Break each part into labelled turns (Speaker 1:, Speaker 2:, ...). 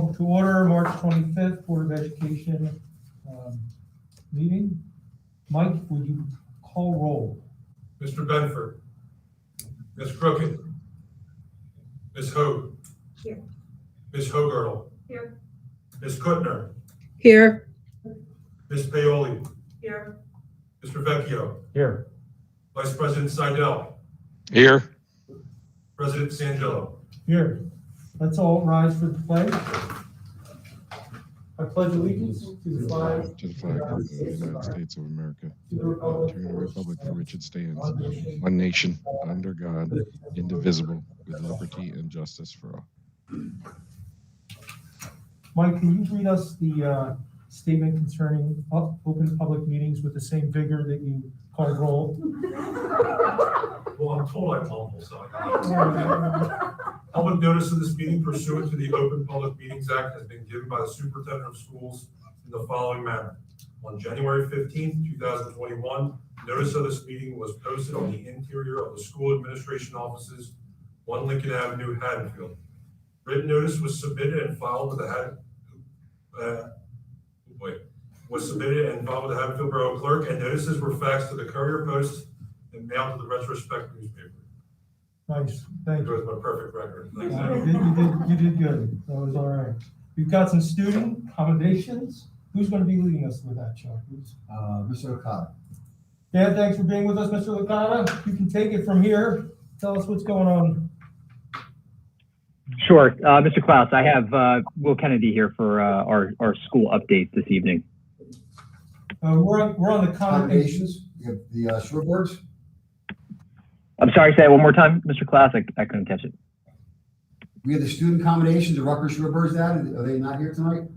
Speaker 1: Call to order March 25th Board of Education meeting. Mike, would you call roll?
Speaker 2: Mr. Benford, Ms. Crooked, Ms. Hogue,
Speaker 3: Here.
Speaker 2: Ms. Hogartle,
Speaker 3: Here.
Speaker 2: Ms. Kuttner,
Speaker 3: Here.
Speaker 2: Ms. Paoli,
Speaker 3: Here.
Speaker 2: Mr. Vecchio,
Speaker 1: Here.
Speaker 2: Vice President Seidel,
Speaker 4: Here.
Speaker 2: President Sangillo.
Speaker 1: Here. Let's all rise for the pledge. I pledge allegiance to the flag
Speaker 4: of the United States of America,
Speaker 1: to the
Speaker 4: to
Speaker 1: republic
Speaker 4: the republic for which it stands, one nation, under God, indivisible, with liberty and justice for all.
Speaker 1: Mike, can you read us the statement concerning open public meetings with the same vigor that you called roll?
Speaker 2: Well, I'm told I'm humble, so public notice of this meeting pursuant to the Open Public Meetings Act has been given by the Superintendent of Schools in the following manner. On January 15th, 2021, notice of this meeting was posted on the interior of the school administration offices, 1 Lincoln Avenue, Haddonfield. Written notice was submitted and filed with the Haddonfield Borough Clerk, and notices were faxed to the Courier Post and mailed to the Retrospect newspaper.
Speaker 1: Nice, thank you.
Speaker 2: That was my perfect record.
Speaker 1: You did good. That was all right. We've got some student accommodations. Who's going to be leading us with that, Chuck?
Speaker 5: Mr. Okada.
Speaker 1: Dan, thanks for being with us, Mr. Licata. You can take it from here. Tell us what's going on.
Speaker 6: Sure. Mr. Klaus, I have Will Kennedy here for our school update this evening.
Speaker 1: We're on the accommodations.
Speaker 5: We have the Shorebirds.
Speaker 6: I'm sorry, say that one more time, Mr. Klaus. I couldn't catch it.
Speaker 5: We have the student accommodations, the Rutgers Shorebirds. Are they not here tonight?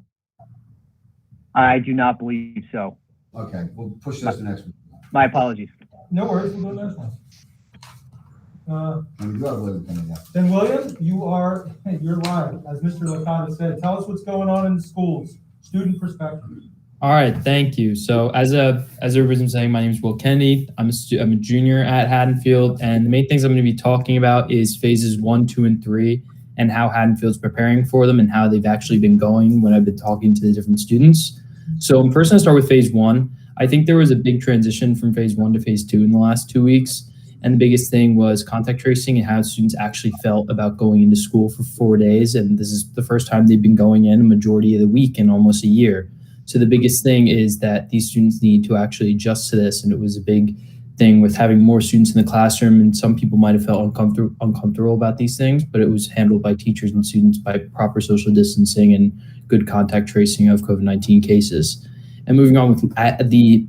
Speaker 6: I do not believe so.
Speaker 5: Okay, we'll push this to next week.
Speaker 6: My apologies.
Speaker 1: No worries, we'll go next one.
Speaker 5: And we do have William coming up.
Speaker 1: Then William, you're live. As Mr. Licata said, tell us what's going on in the schools, student perspective.
Speaker 7: All right, thank you. So as everybody's been saying, my name is Will Kennedy. I'm a junior at Haddonfield, and the main things I'm going to be talking about is phases 1, 2, and 3, and how Haddonfield's preparing for them and how they've actually been going when I've been talking to the different students. So I'm first going to start with phase 1. I think there was a big transition from phase 1 to phase 2 in the last 2 weeks. And the biggest thing was contact tracing and how students actually felt about going into school for 4 days. And this is the first time they've been going in a majority of the week in almost a year. So the biggest thing is that these students need to actually adjust to this. And it was a big thing with having more students in the classroom. And some people might have felt uncomfortable about these things, but it was handled by teachers and students by proper social distancing and good contact tracing of COVID-19 cases. And moving on with the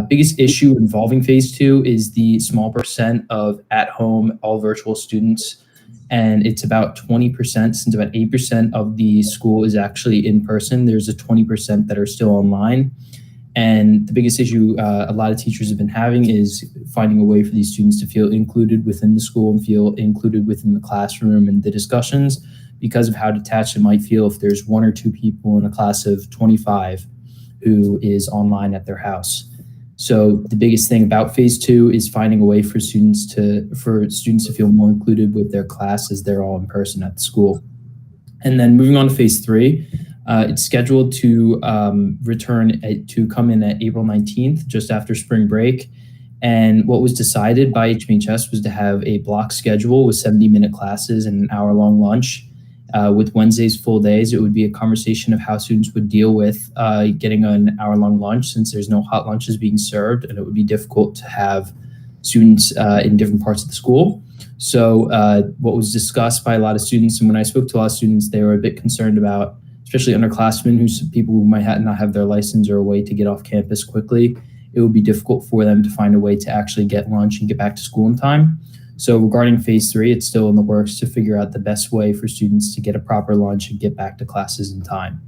Speaker 7: biggest issue involving phase 2 is the small percent of at-home, all virtual students. And it's about 20%, since about 8% of the school is actually in person. There's a 20% that are still online. And the biggest issue a lot of teachers have been having is finding a way for these students to feel included within the school and feel included within the classroom and the discussions because of how detached it might feel if there's 1 or 2 people in a class of 25 who is online at their house. So the biggest thing about phase 2 is finding a way for students to feel more included with their class as they're all in person at the school. And then moving on to phase 3, it's scheduled to come in at April 19th, just after spring break. And what was decided by HMHS was to have a block schedule with 70-minute classes and an hour-long lunch. With Wednesdays full days, it would be a conversation of how students would deal with getting an hour-long lunch since there's no hot lunches being served, and it would be difficult to have students in different parts of the school. So what was discussed by a lot of students, and when I spoke to a lot of students, they were a bit concerned about, especially underclassmen, people who might not have their license or a way to get off campus quickly. It would be difficult for them to find a way to actually get lunch and get back to school in time. So regarding phase 3, it's still in the works to figure out the best way for students to get a proper lunch and get back to classes in time.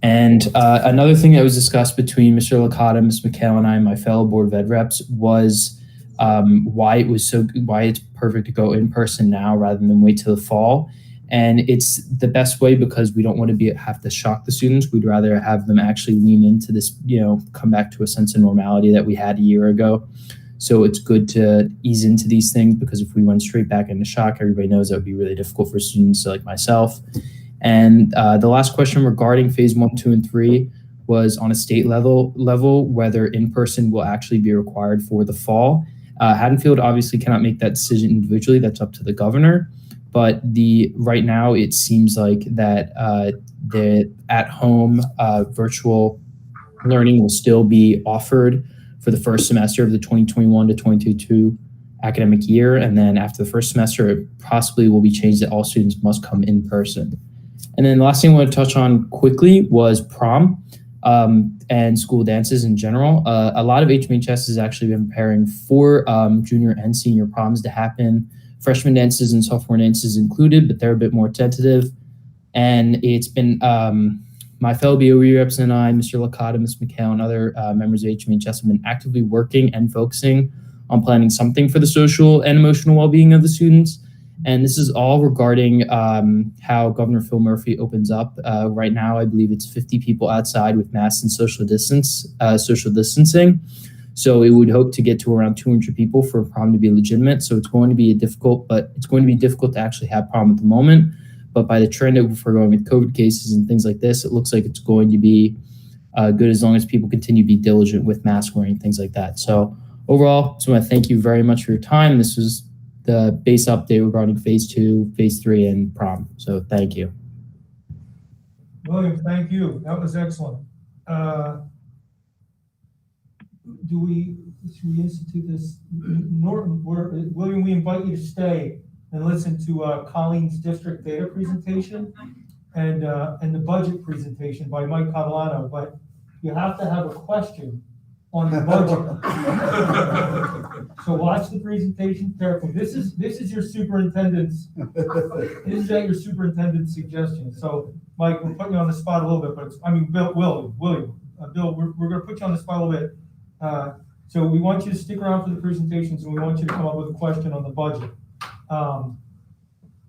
Speaker 7: And another thing that was discussed between Mr. Licata, Ms. McHale, and I, my fellow Board of Ed reps, was why it's perfect to go in person now rather than wait till the fall. And it's the best way because we don't want to have to shock the students. We'd rather have them actually lean into this, come back to a sense of normality that we had a year ago. So it's good to ease into these things because if we went straight back into shock, everybody knows that would be really difficult for students like myself. And the last question regarding phase 1, 2, and 3 was on a state level whether in-person will actually be required for the fall. Haddonfield obviously cannot make that decision individually. That's up to the governor. But right now it seems like that the at-home virtual learning will still be offered for the first semester of the 2021 to 2022 academic year. And then after the first semester, it possibly will be changed that all students must come in person. And then the last thing I want to touch on quickly was prom and school dances in general. A lot of HMHS has actually been preparing for junior and senior proms to happen. Freshman dances and sophomore dances included, but they're a bit more tentative. And it's been my fellow BOE reps and I, Mr. Licata, Ms. McHale, and other members of HMHS have been actively working and focusing on planning something for the social and emotional well-being of the students. And this is all regarding how Governor Phil Murphy opens up. Right now, I believe it's 50 people outside with masks and social distancing. So it would hope to get to around 200 people for prom to be legitimate. So it's going to be difficult to actually have prom at the moment. But by the trend if we're going with COVID cases and things like this, it looks like it's going to be good as long as people continue to be diligent with mask wearing, things like that. So overall, just want to thank you very much for your time. This was the base update regarding phase 2, phase 3, and prom. So thank you.
Speaker 1: William, thank you. That was excellent. Should we institute this? Norton, William, we invite you to stay and listen to Colleen's district data presentation and the budget presentation by Mike Catalano, but you have to have a question on the budget. So watch the presentation carefully. This is your superintendent's suggestion. So Mike, we're putting you on the spot a little bit, but William, Bill, we're going to put you on the spot a little bit. So we want you to stick around for the presentations, and we want you to come up with a question on the budget.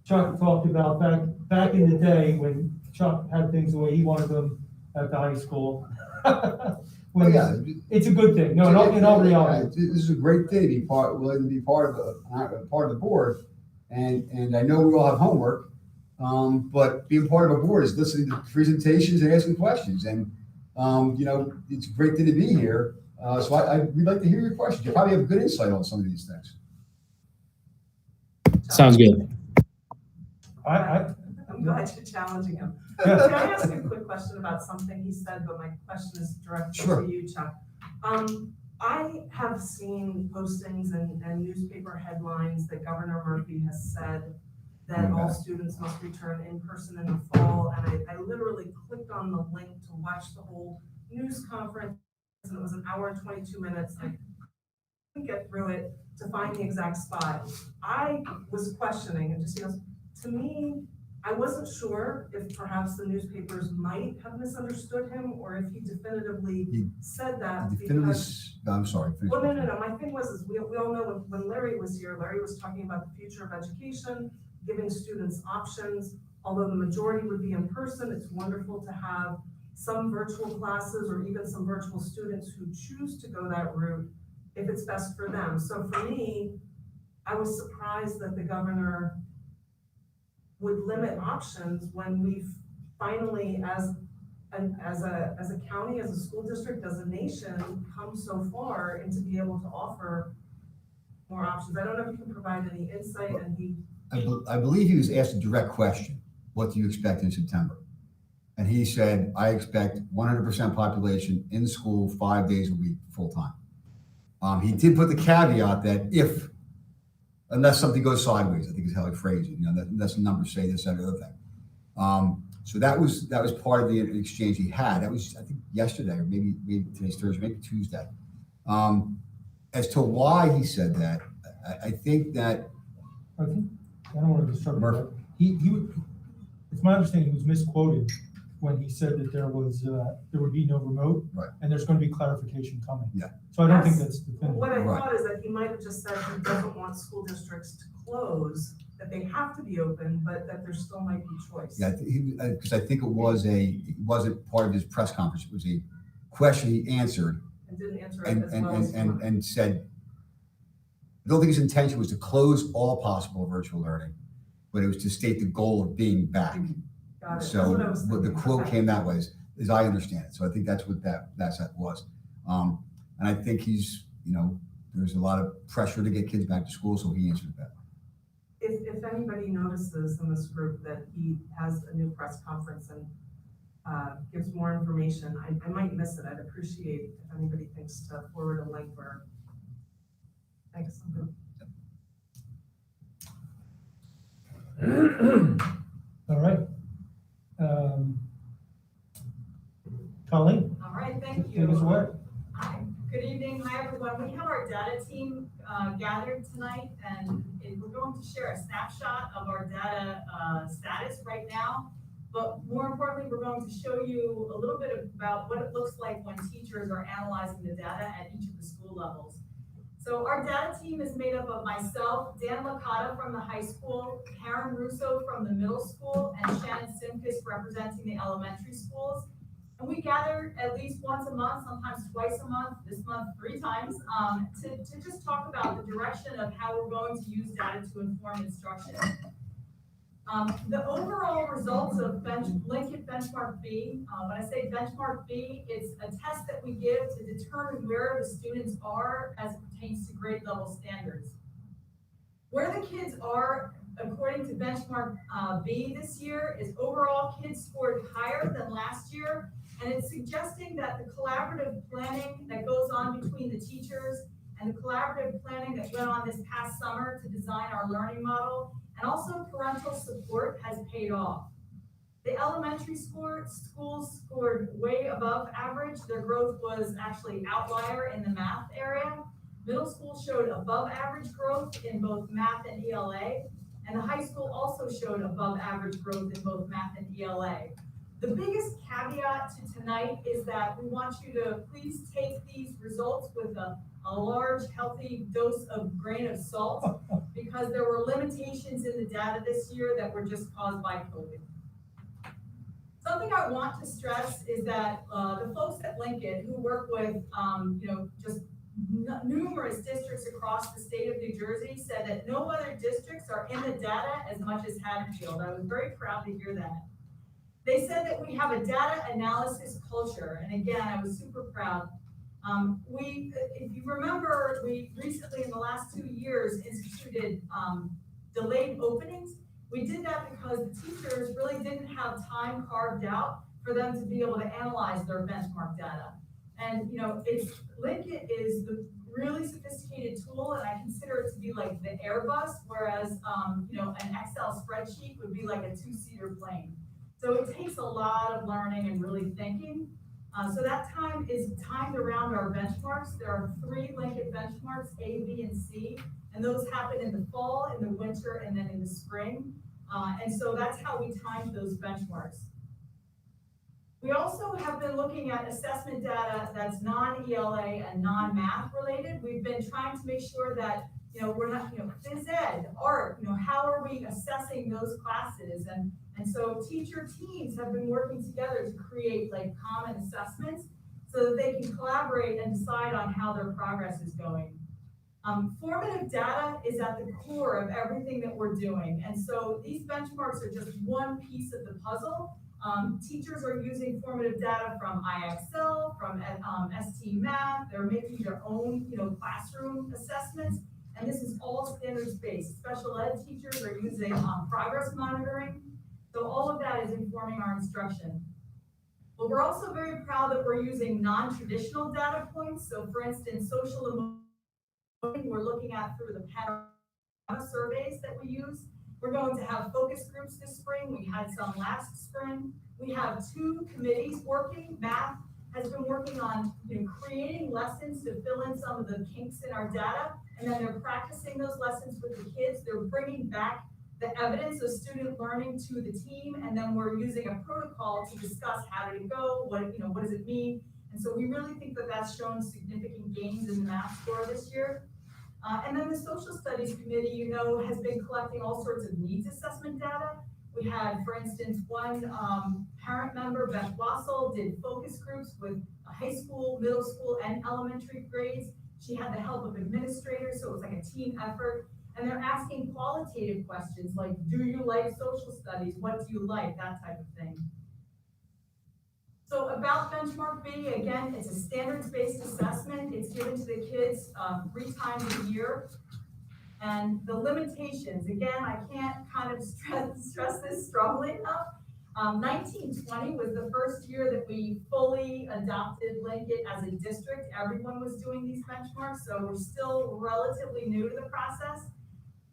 Speaker 1: Chuck talked about back in the day when Chuck had things the way he wanted them at the high school. It's a good thing. No, in all reality,
Speaker 5: this is a great thing to be part of the board, and I know we all have homework, but being part of a board is listening to presentations and asking questions, and it's a great thing to be here. So we'd like to hear your questions. You probably have good insight on some of these things.
Speaker 7: Sounds good.
Speaker 3: I'm glad you're challenging him. Can I ask you a quick question about something he said, but my question is directed to you, Chuck. I have seen postings and newspaper headlines that Governor Murphy has said that all students must return in person in the fall, and I literally clicked on the link to watch the whole news conference, and it was an hour and 22 minutes. I couldn't get through it to find the exact spot. I was questioning and to me, I wasn't sure if perhaps the newspapers might have misunderstood him or if he definitively said that.
Speaker 5: I'm sorry.
Speaker 3: Well, no. My thing was we all know when Larry was here, Larry was talking about the future of education, giving students options. Although the majority would be in person, it's wonderful to have some virtual classes or even some virtual students who choose to go that route if it's best for them. So for me, I was surprised that the governor would limit options when we've finally, as a county, as a school district, as a nation, come so far and to be able to offer more options. I don't know if you can provide any insight.
Speaker 5: I believe he was asked a direct question. What do you expect in September? And he said, I expect 100% population in school 5 days a week, full time. He did put the caveat that unless something goes sideways, I think is how he phrased it. Unless the numbers say this, that, or the other thing. So that was part of the exchange he had. That was, I think, yesterday, or maybe today's Thursday, maybe Tuesday. As to why he said that, I think that
Speaker 1: I don't want to disturb him. It's my understanding he was misquoted when he said that there would be no remote,
Speaker 5: right,
Speaker 1: and there's going to be clarification coming.
Speaker 5: Yeah.
Speaker 1: So I don't think that's definitive.
Speaker 3: What I thought is that he might have just said he doesn't want school districts to close, that they have to be open, but that there still might be choice.
Speaker 5: Yeah, because I think it wasn't part of his press conference. It was a question he answered
Speaker 3: And didn't answer it as well as
Speaker 5: and said, I don't think his intention was to close all possible virtual learning, but it was to state the goal of being back.
Speaker 3: Got it.
Speaker 5: So
Speaker 3: That's what I was
Speaker 5: what the
Speaker 3: thinking.
Speaker 5: quote
Speaker 3: Okay.
Speaker 5: came that way, as I understand it. So I think that's what that was. And I think he's, there's a lot of pressure to get kids back to school, so he answered that.
Speaker 3: If anybody notices in this group that he has a new press conference and gives more information, I might miss it. I'd appreciate if anybody thinks to forward a link or. Thanks.
Speaker 1: All right. Colleen,
Speaker 8: All right, thank
Speaker 1: take us
Speaker 8: you.
Speaker 1: away.
Speaker 8: Hi, good evening. Hi, everyone. We have our data team gathered tonight, and we're going to share a snapshot of our data status right now. But more importantly, we're going to show you a little bit about what it looks like when teachers are analyzing the data at each of the school levels. So our data team is made up of myself, Dan Licata from the high school, Karen Russo from the middle school, and Shannon Simkis representing the elementary schools. And we gather at least once a month, sometimes twice a month, this month 3 times, to just talk about the direction of how we're going to use data to inform instruction. The overall results of Linkit Benchmark B, when I say Benchmark B, it's a test that we give to determine where the students are as it pertains to grade level standards. Where the kids are, according to Benchmark B this year, is overall kids scored higher than last year, and it's suggesting that the collaborative planning that goes on between the teachers and the collaborative planning that went on this past summer to design our learning model, and also parental support, has paid off. The elementary schools scored way above average. Their growth was actually outlier in the math area. Middle school showed above average growth in both math and ELA, and the high school also showed above average growth in both math and ELA. The biggest caveat to tonight is that we want you to please take these results with a large, healthy dose of grain of salt, because there were limitations in the data this year that were just caused by COVID. Something I want to stress is that the folks at Linkit who work with, just numerous districts across the state of New Jersey said that no other districts are in the data as much as Haddonfield. I was very proud to hear that. They said that we have a data analysis culture, and again, I was super proud. If you remember, we recently, in the last 2 years, instituted delayed openings. We did that because the teachers really didn't have time carved out for them to be able to analyze their benchmark data. And Linkit is the really sophisticated tool, and I consider it to be like the Airbus, whereas an Excel spreadsheet would be like a 2-seater plane. So it takes a lot of learning and really thinking. So that time is timed around our benchmarks. There are 3 Linkit benchmarks, A, B, and C, and those happen in the fall, in the winter, and then in the spring. And so that's how we timed those benchmarks. We also have been looking at assessment data that's non-ELA and non-math related. We've been trying to make sure that, we're not, phys ed, art, how are we assessing those classes? And so teacher teams have been working together to create like common assessments so that they can collaborate and decide on how their progress is going. Formative data is at the core of everything that we're doing. And so these benchmarks are just one piece of the puzzle. Teachers are using formative data from IXL, from ST Math. They're making their own, classroom assessments. And this is all standards-based. Special ed teachers are using progress monitoring. So all of that is informing our instruction. But we're also very proud that we're using non-traditional data points. So for instance, social emotion, we're looking at through the panorama surveys that we use. We're going to have focus groups this spring. We had some last spring. We have 2 committees working. Math has been working on creating lessons to fill in some of the kinks in our data. And then they're practicing those lessons with the kids. They're bringing back the evidence of student learning to the team, and then we're using a protocol to discuss how did it go, what does it mean, and so we really think that that's shown significant gains in the math score this year. And then the social studies committee, has been collecting all sorts of needs assessment data. We had, for instance, one parent member, Beth Wassel, did focus groups with high school, middle school, and elementary grades. She had the help of administrators, so it was like a team effort. And they're asking qualitative questions like, do you like social studies? What do you like? That type of thing. So about Benchmark B, again, it's a standards-based assessment. It's given to the kids 3 times a year. And the limitations, again, I can't kind of stress this strongly enough. 1920 was the first year that we fully adopted Linkit as a district. Everyone was doing these benchmarks, so we're still relatively new to the process.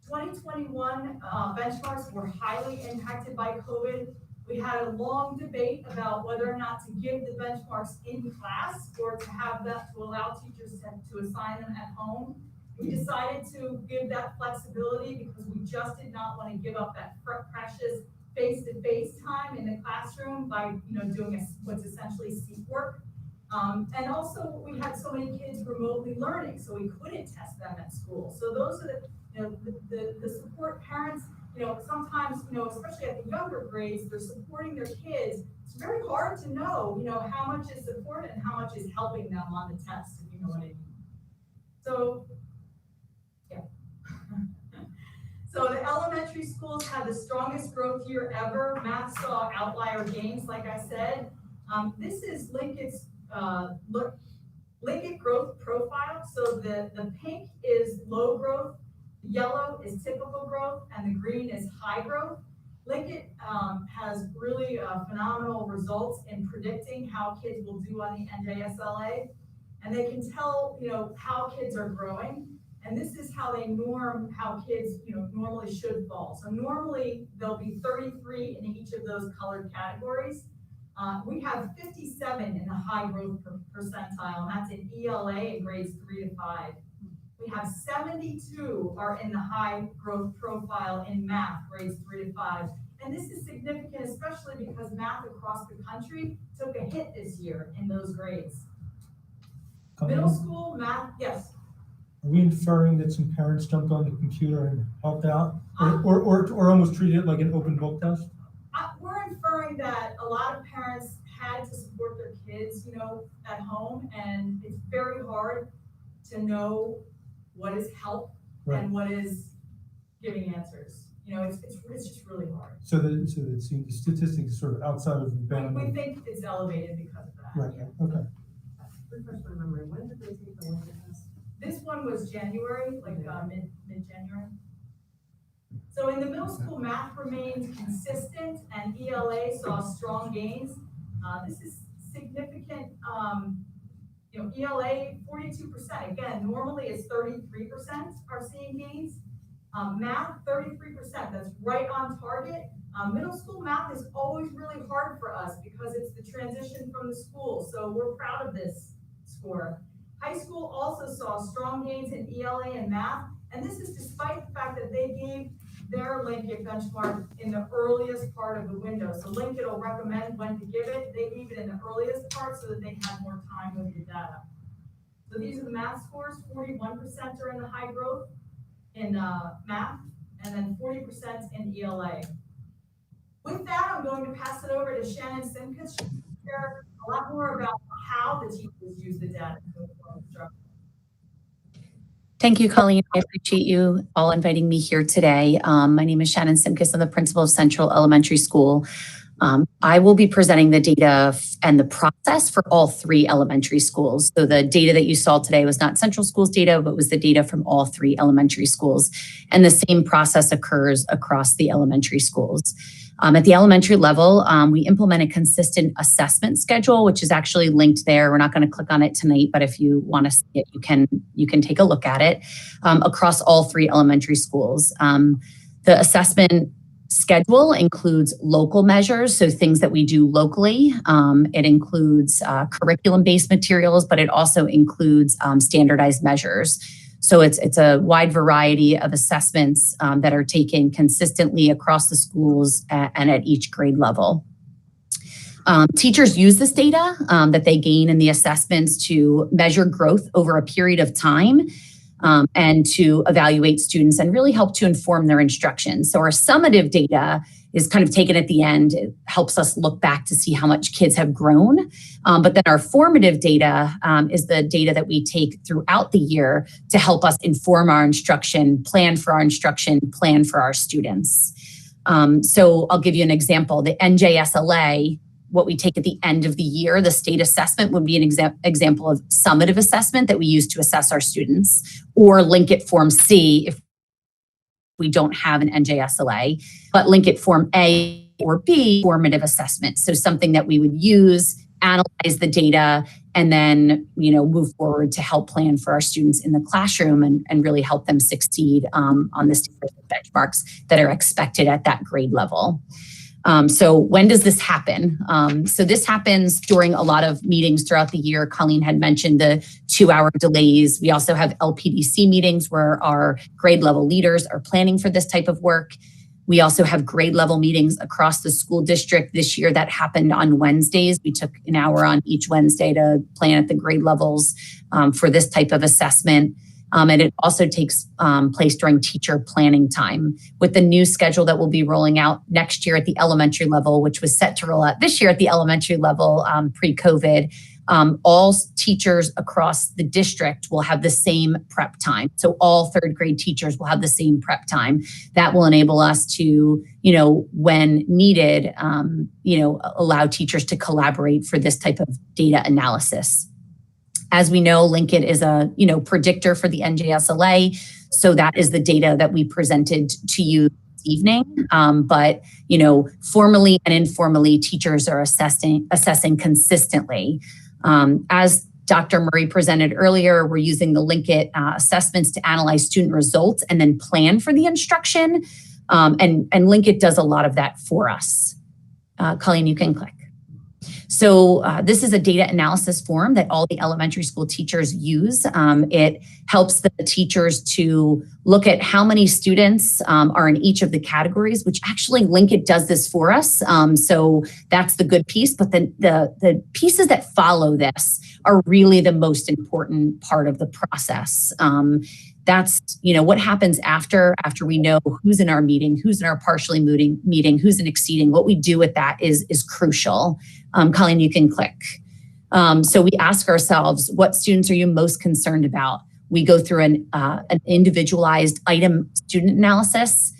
Speaker 8: 2021 benchmarks were highly impacted by COVID. We had a long debate about whether or not to give the benchmarks in class or to have that, to allow teachers to assign them at home. We decided to give that flexibility because we just did not want to give up that precious face-to-face time in the classroom by, doing what's essentially seat work. And also we had so many kids remotely learning, so we couldn't test them at school. So those are the support parents, sometimes, especially at the younger grades, they're supporting their kids. It's very hard to know, how much is support and how much is helping them on the test, if you know what I mean. So, yeah. So the elementary schools had the strongest growth year ever. Math saw outlier gains, like I said. This is Linkit's Linkit growth profile. So the pink is low growth, the yellow is typical growth, and the green is high growth. Linkit has really phenomenal results in predicting how kids will do on the NJSLA. And they can tell, how kids are growing. And this is how they norm how kids, normally should fall. So normally there'll be 33 in each of those colored categories. We have 57 in the high growth percentile, and that's in ELA in grades 3 to 5. We have 72 are in the high growth profile in math, grades 3 to 5. And this is significant, especially because math across the country took a hit this year in those grades. Middle school math, yes.
Speaker 1: Are we inferring that some parents jumped on the computer and helped out, or almost treated it like an open book test?
Speaker 8: We're inferring that a lot of parents had to support their kids, at home, and it's very hard to know what is help and what is giving answers. It's just really hard.
Speaker 1: So the statistics are sort of outside of the band.
Speaker 8: We think it's elevated because of that.
Speaker 1: Right. Yeah. Okay.
Speaker 3: Refresh my memory. When did they take the Linkit test?
Speaker 8: This one was January, mid-January. So in the middle school, math remained consistent and ELA saw strong gains. This is significant, ELA 42%. Again, normally it's 33% are seeing gains. Math 33%, that's right on target. Middle school math is always really hard for us because it's the transition from the school. So we're proud of this score. High school also saw strong gains in ELA and math, and this is despite the fact that they gave their Linkit benchmark in the earliest part of the window. So Linkit will recommend when to give it. They gave it in the earliest part so that they had more time with the data. So these are the math scores. 41% are in the high growth in math, and then 40% in ELA. With that, I'm going to pass it over to Shannon Simkus. She'll share a lot more about how the teachers use the data to inform instruction.
Speaker 9: Thank you, Colleen. I appreciate you all inviting me here today. My name is Shannon Simkus. I'm the principal of Central Elementary School. I will be presenting the data and the process for all 3 elementary schools. So the data that you saw today was not Central School's data, but was the data from all 3 elementary schools. And the same process occurs across the elementary schools. At the elementary level, we implement a consistent assessment schedule, which is actually linked there. We're not going to click on it tonight, but if you want to see it, you can take a look at it across all 3 elementary schools. The assessment schedule includes local measures, so things that we do locally. It includes curriculum-based materials, but it also includes standardized measures. So it's a wide variety of assessments that are taken consistently across the schools and at each grade level. Teachers use this data that they gain in the assessments to measure growth over a period of time. and to evaluate students and really help to inform their instruction. So our summative data is kind of taken at the end. It helps us look back to see how much kids have grown. But then our formative data is the data that we take throughout the year to help us inform our instruction, plan for our instruction, plan for our students. So I'll give you an example. The NJSLA, what we take at the end of the year, the state assessment would be an example of summative assessment that we use to assess our students, or Linkit Form C if we don't have an NJSLA, but Linkit Form A or B, formative assessment. So something that we would use, analyze the data, and then, move forward to help plan for our students in the classroom and really help them succeed on the standard benchmarks that are expected at that grade level. So when does this happen? So this happens during a lot of meetings throughout the year. Colleen had mentioned the 2-hour delays. We also have LPDC meetings where our grade level leaders are planning for this type of work. We also have grade level meetings across the school district. This year that happened on Wednesdays. We took an hour on each Wednesday to plan at the grade levels for this type of assessment. And it also takes place during teacher planning time. With the new schedule that we'll be rolling out next year at the elementary level, which was set to roll out this year at the elementary level pre-COVID, all teachers across the district will have the same prep time. So all third grade teachers will have the same prep time. That will enable us to, when needed, allow teachers to collaborate for this type of data analysis. As we know, Linkit is a predictor for the NJSLA, so that is the data that we presented to you this evening. But formally and informally, teachers are assessing consistently. As Dr. Murray presented earlier, we're using the Linkit assessments to analyze student results and then plan for the instruction. And Linkit does a lot of that for us. Colleen, you can click. So this is a data analysis form that all the elementary school teachers use. It helps the teachers to look at how many students are in each of the categories, which actually Linkit does this for us. So that's the good piece. But then the pieces that follow this are really the most important part of the process. That's, what happens after we know who's in our meeting, who's in our partially meeting, who's in exceeding. What we do with that is crucial. Colleen, you can click. So we ask ourselves, what students are you most concerned about? We go through an individualized item student analysis.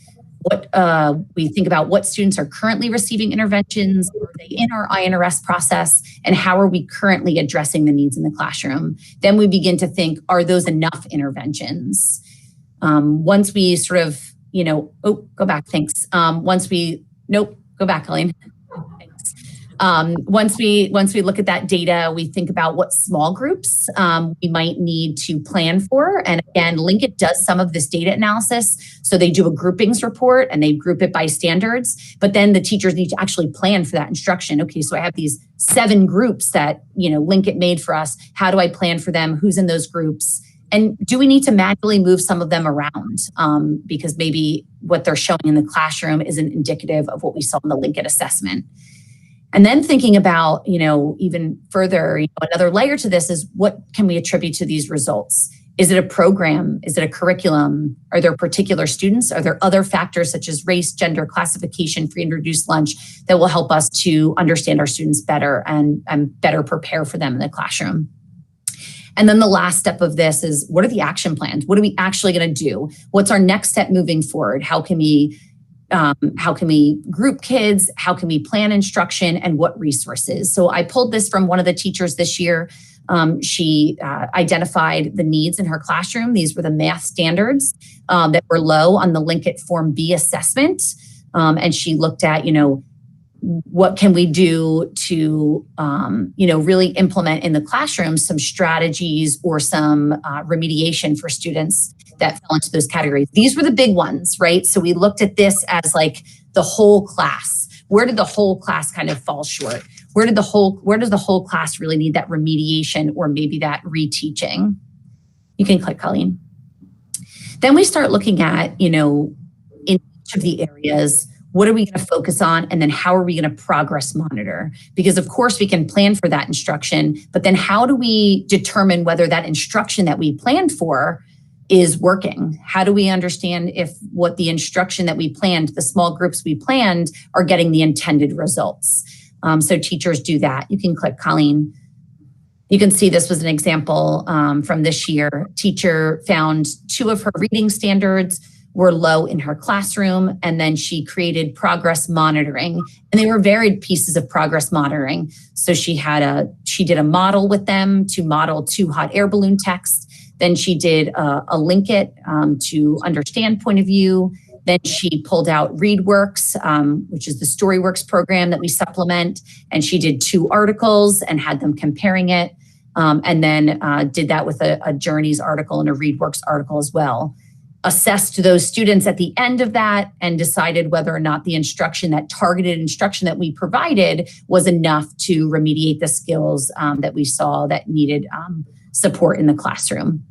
Speaker 9: We think about what students are currently receiving interventions, are they in our INRS process, and how are we currently addressing the needs in the classroom? Then we begin to think, are those enough interventions? Once we sort of, go back, thanks. Go back, Colleen. Once we look at that data, we think about what small groups we might need to plan for. And again, Linkit does some of this data analysis. So they do a groupings report and they group it by standards, but then the teachers need to actually plan for that instruction. Okay, so I have these 7 groups that, Linkit made for us. How do I plan for them? Who's in those groups? And do we need to manually move some of them around? Because maybe what they're showing in the classroom isn't indicative of what we saw in the Linkit assessment. And then thinking about, even further, another layer to this is what can we attribute to these results? Is it a program? Is it a curriculum? Are there particular students? Are there other factors such as race, gender, classification, free and reduced lunch that will help us to understand our students better and better prepare for them in the classroom? And then the last step of this is, what are the action plans? What are we actually going to do? What's our next step moving forward? How can we group kids? How can we plan instruction, and what resources? So I pulled this from one of the teachers this year. She identified the needs in her classroom. These were the math standards that were low on the Linkit Form B assessment. And she looked at, what can we do to, really implement in the classroom some strategies or some remediation for students that fell into those categories. These were the big ones, right? So we looked at this as like the whole class. Where did the whole class kind of fall short? Where does the whole class really need that remediation or maybe that reteaching? You can click, Colleen. Then we start looking at, in each of the areas, what are we going to focus on? And then how are we going to progress monitor? Because of course we can plan for that instruction, but then how do we determine whether that instruction that we planned for is working? How do we understand if what the instruction that we planned, the small groups we planned, are getting the intended results? So teachers do that. You can click, Colleen. You can see this was an example from this year. Teacher found 2 of her reading standards were low in her classroom, and then she created progress monitoring, and they were varied pieces of progress monitoring. So she did a model with them to model 2 hot air balloon texts. Then she did a Linkit to understand point of view. Then she pulled out ReadWorks, which is the StoryWorks program that we supplement, and she did 2 articles and had them comparing it, and then did that with a Journeys article and a ReadWorks article as well. Assessed those students at the end of that and decided whether or not the instruction, that targeted instruction that we provided, was enough to remediate the skills that we saw that needed support in the classroom.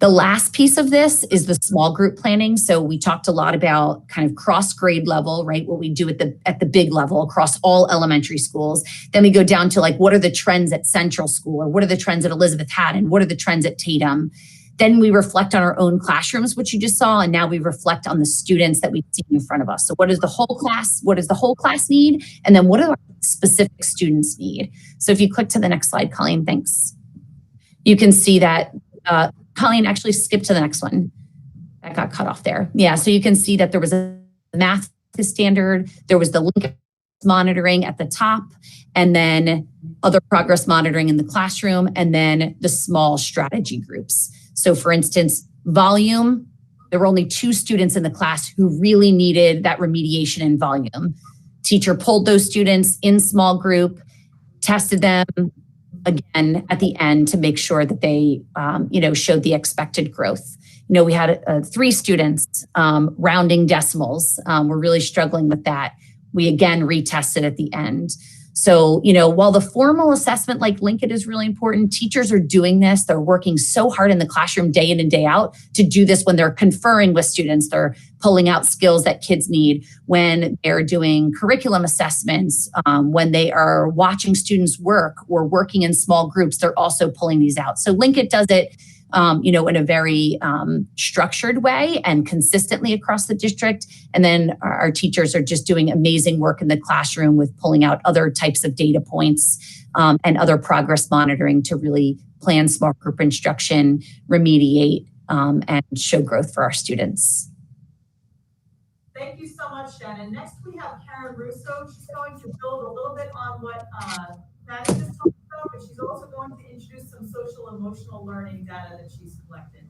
Speaker 9: The last piece of this is the small group planning. So we talked a lot about kind of cross grade level, right? What we do at the big level across all elementary schools. Then we go down to like, what are the trends at Central School, or what are the trends at Elizabeth Haddon? What are the trends at Tatum? Then we reflect on our own classrooms, which you just saw, and now we reflect on the students that we see in front of us. So what does the whole class need? And then what do our specific students need? So if you click to the next slide, Colleen, thanks. You can see that, Colleen, actually skip to the next one. That got cut off there. Yeah, so you can see that there was a math standard, there was the Linkit monitoring at the top, and then other progress monitoring in the classroom, and then the small strategy groups. So for instance, volume, there were only 2 students in the class who really needed that remediation in volume. Teacher pulled those students in small group, tested them again at the end to make sure that they, showed the expected growth. We had 3 students rounding decimals. We're really struggling with that. We again retested at the end. So, while the formal assessment like Linkit is really important, teachers are doing this. They're working so hard in the classroom day in and day out to do this when they're conferring with students. They're pulling out skills that kids need when they're doing curriculum assessments, when they are watching students work or working in small groups, they're also pulling these out. So Linkit does it in a very structured way and consistently across the district. And then our teachers are just doing amazing work in the classroom with pulling out other types of data points and other progress monitoring to really plan small group instruction, remediate, and show growth for our students.
Speaker 8: Thank you so much, Shannon. Next, we have Karen Russo. She's going to build a little bit on what Patty just talked about, but she's also going to introduce some social emotional learning data that she's collected.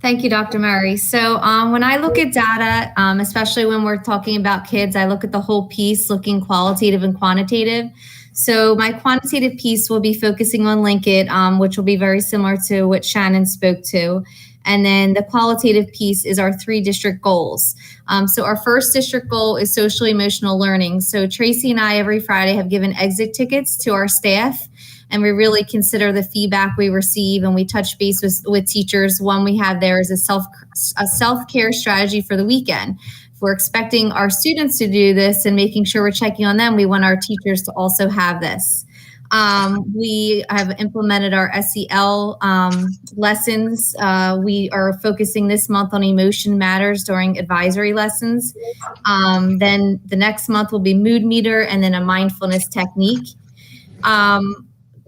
Speaker 10: Thank you, Dr. Murray. So when I look at data, especially when we're talking about kids, I look at the whole piece, looking qualitative and quantitative. So my quantitative piece will be focusing on Linkit, which will be very similar to what Shannon spoke to. And then the qualitative piece is our 3 district goals. So our first district goal is social emotional learning. So Tracy and I every Friday have given exit tickets to our staff, and we really consider the feedback we receive, and we touch base with teachers. One we have there is a self-care strategy for the weekend. If we're expecting our students to do this and making sure we're checking on them, we want our teachers to also have this. We have implemented our SEL lessons. We are focusing this month on emotion matters during advisory lessons. Then the next month will be mood meter and then a mindfulness technique.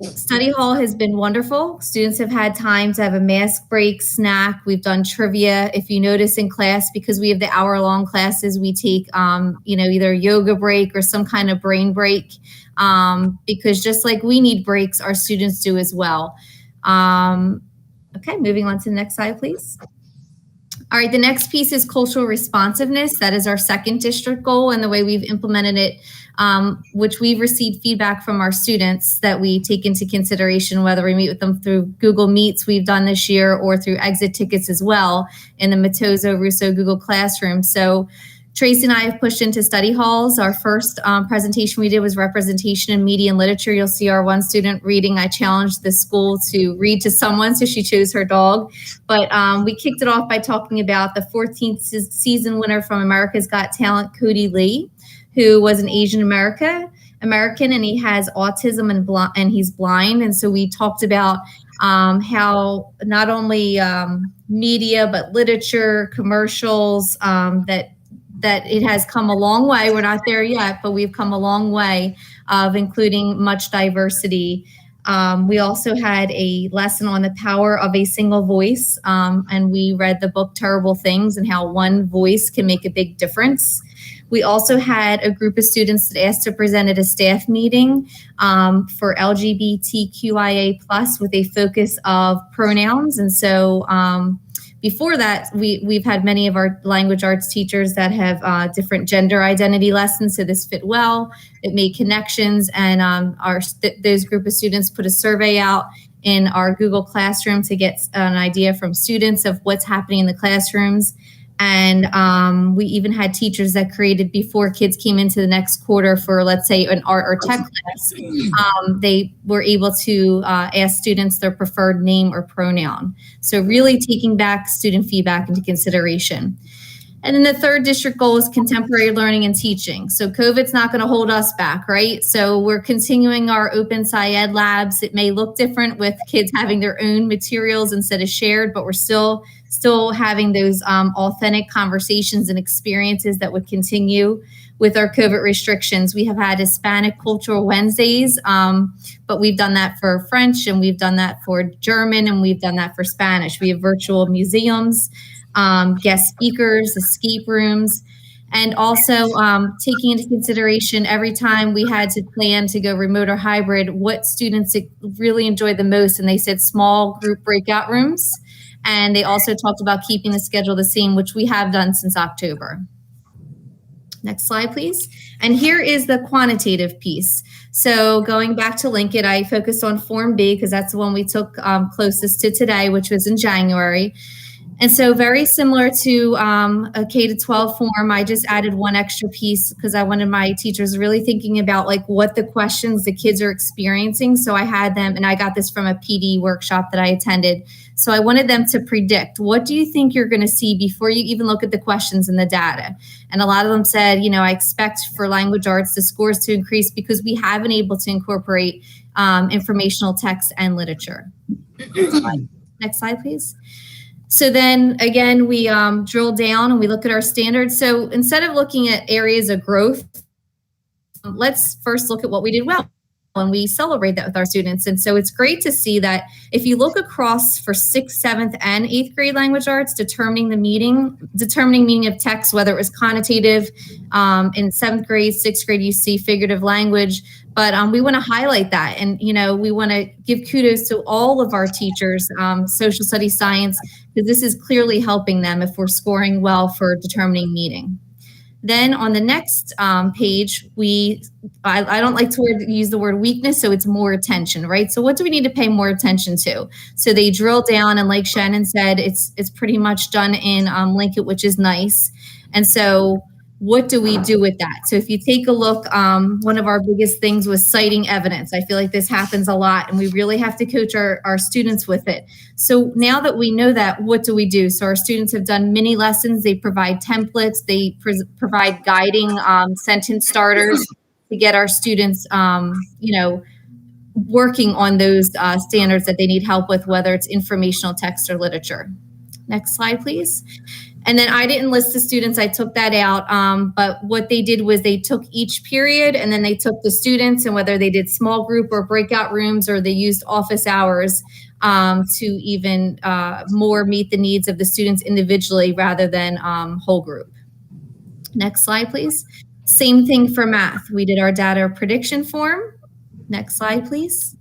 Speaker 10: Study hall has been wonderful. Students have had time to have a mask break, snack. We've done trivia. If you notice in class, because we have the hour-long classes, we take, either yoga break or some kind of brain break, because just like we need breaks, our students do as well. Okay, moving on to the next slide, please. All right, the next piece is cultural responsiveness. That is our second district goal, and the way we've implemented it, which we've received feedback from our students that we take into consideration, whether we meet with them through Google Meets we've done this year or through exit tickets as well in the Matozo Russo Google Classroom. So Tracy and I have pushed into study halls. Our first presentation we did was representation in media and literature. You'll see our one student reading. I challenged the school to read to someone, so she chose her dog. But we kicked it off by talking about the 14th season winner from America's Got Talent, Cody Lee, who was an Asian American, and he has autism and he's blind. And so we talked about how not only media, but literature, commercials, that it has come a long way. We're not there yet, but we've come a long way of including much diversity. We also had a lesson on the power of a single voice, and we read the book Terrible Things and how one voice can make a big difference. We also had a group of students that asked to present at a staff meeting for LGBTQIA+ with a focus of pronouns. And so before that, we've had many of our language arts teachers that have different gender identity lessons, so this fit well. It made connections, and those group of students put a survey out in our Google Classroom to get an idea from students of what's happening in the classrooms. And we even had teachers that created before kids came into the next quarter for, let's say, an art or tech class. They were able to ask students their preferred name or pronoun. So really taking back student feedback into consideration. And then the third district goal is contemporary learning and teaching. So COVID's not going to hold us back, right? So we're continuing our Open SciEd labs. It may look different with kids having their own materials instead of shared, but we're still having those authentic conversations and experiences that would continue with our COVID restrictions. We have had Hispanic Cultural Wednesdays, but we've done that for French, and we've done that for German, and we've done that for Spanish. We have virtual museums, guest speakers, escape rooms, and also taking into consideration every time we had to plan to go remote or hybrid, what students really enjoyed the most. And they said small group breakout rooms. And they also talked about keeping the schedule the same, which we have done since October. Next slide, please. And here is the quantitative piece. So going back to Linkit, I focused on Form B because that's the one we took closest to today, which was in January. And so very similar to a K-12 form, I just added one extra piece because I wanted my teachers really thinking about like what the questions the kids are experiencing. So I had them, and I got this from a PD workshop that I attended. So I wanted them to predict, what do you think you're going to see before you even look at the questions and the data? And a lot of them said, I expect for language arts, the scores to increase because we have been able to incorporate informational text and literature. Next slide, please. So then again, we drill down and we look at our standards. So instead of looking at areas of growth, let's first look at what we did well, and we celebrate that with our students. And so it's great to see that if you look across for 6th, 7th, and 8th grade language arts, determining meaning of text, whether it was connotative, in 7th grade, 6th grade, you see figurative language. But we want to highlight that. And, we want to give kudos to all of our teachers, social studies, science, because this is clearly helping them if we're scoring well for determining meaning. Then on the next page, I don't like to use the word weakness, so it's more attention, right? So what do we need to pay more attention to? So they drill down, and like Shannon said, it's pretty much done in Linkit, which is nice. And so what do we do with that? So if you take a look, one of our biggest things was citing evidence. I feel like this happens a lot, and we really have to coach our students with it. So now that we know that, what do we do? So our students have done mini lessons. They provide templates. They provide guiding sentence starters to get our students, working on those standards that they need help with, whether it's informational text or literature. Next slide, please. And then I didn't list the students, I took that out. But what they did was they took each period, and then they took the students, and whether they did small group or breakout rooms, or they used office hours to even more meet the needs of the students individually rather than whole group. Next slide, please. Same thing for math. We did our data prediction form. Next slide, please.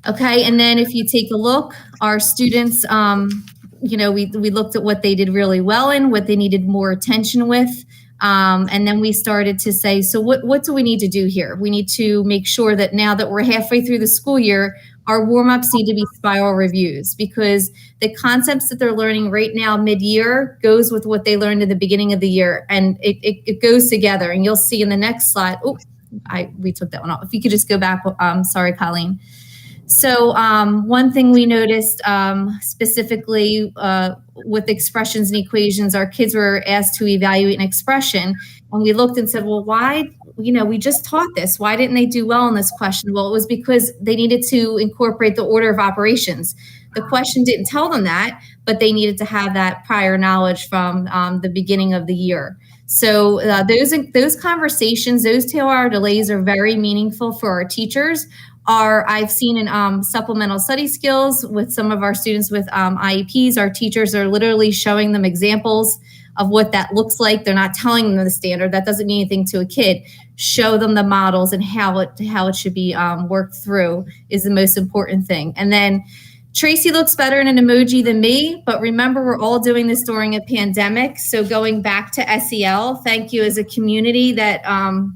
Speaker 10: Okay, and then if you take a look, our students, we looked at what they did really well in, what they needed more attention with. And then we started to say, so what do we need to do here? We need to make sure that now that we're halfway through the school year, our warm-ups need to be spiral reviews, because the concepts that they're learning right now mid-year goes with what they learned at the beginning of the year. And it goes together. And you'll see in the next slide, we took that one off. If you could just go back, sorry, Colleen. So one thing we noticed specifically with expressions and equations, our kids were asked to evaluate an expression, and we looked and said, well, why we just taught this. Why didn't they do well in this question? Well, it was because they needed to incorporate the order of operations. The question didn't tell them that, but they needed to have that prior knowledge from the beginning of the year. So those conversations, those 2-hour delays are very meaningful for our teachers. I've seen in supplemental study skills with some of our students with IEPs, our teachers are literally showing them examples of what that looks like. They're not telling them the standard. That doesn't mean anything to a kid. Show them the models and how it should be worked through is the most important thing. And then Tracy looks better in an emoji than me, but remember, we're all doing this during a pandemic. So going back to SEL, thank you as a community that, and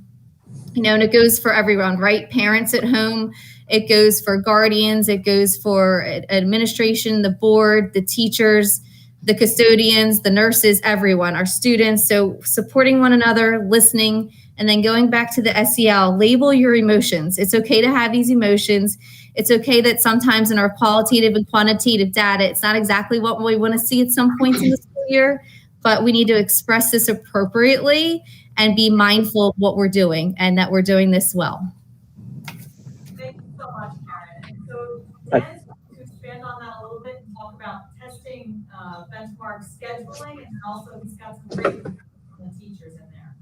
Speaker 10: it goes for everyone, right? Parents at home, it goes for guardians, it goes for administration, the board, the teachers, the custodians, the nurses, everyone, our students. So supporting one another, listening, and then going back to the SEL, label your emotions. It's okay to have these emotions. It's okay that sometimes in our qualitative and quantitative data, it's not exactly what we want to see at some points in the school year, but we need to express this appropriately and be mindful of what we're doing and that we're doing this well.
Speaker 8: Thank you so much, Karen. And so Dennis, to expand on that a little bit and talk about testing, benchmark scheduling, and also he's got some great the teachers in there.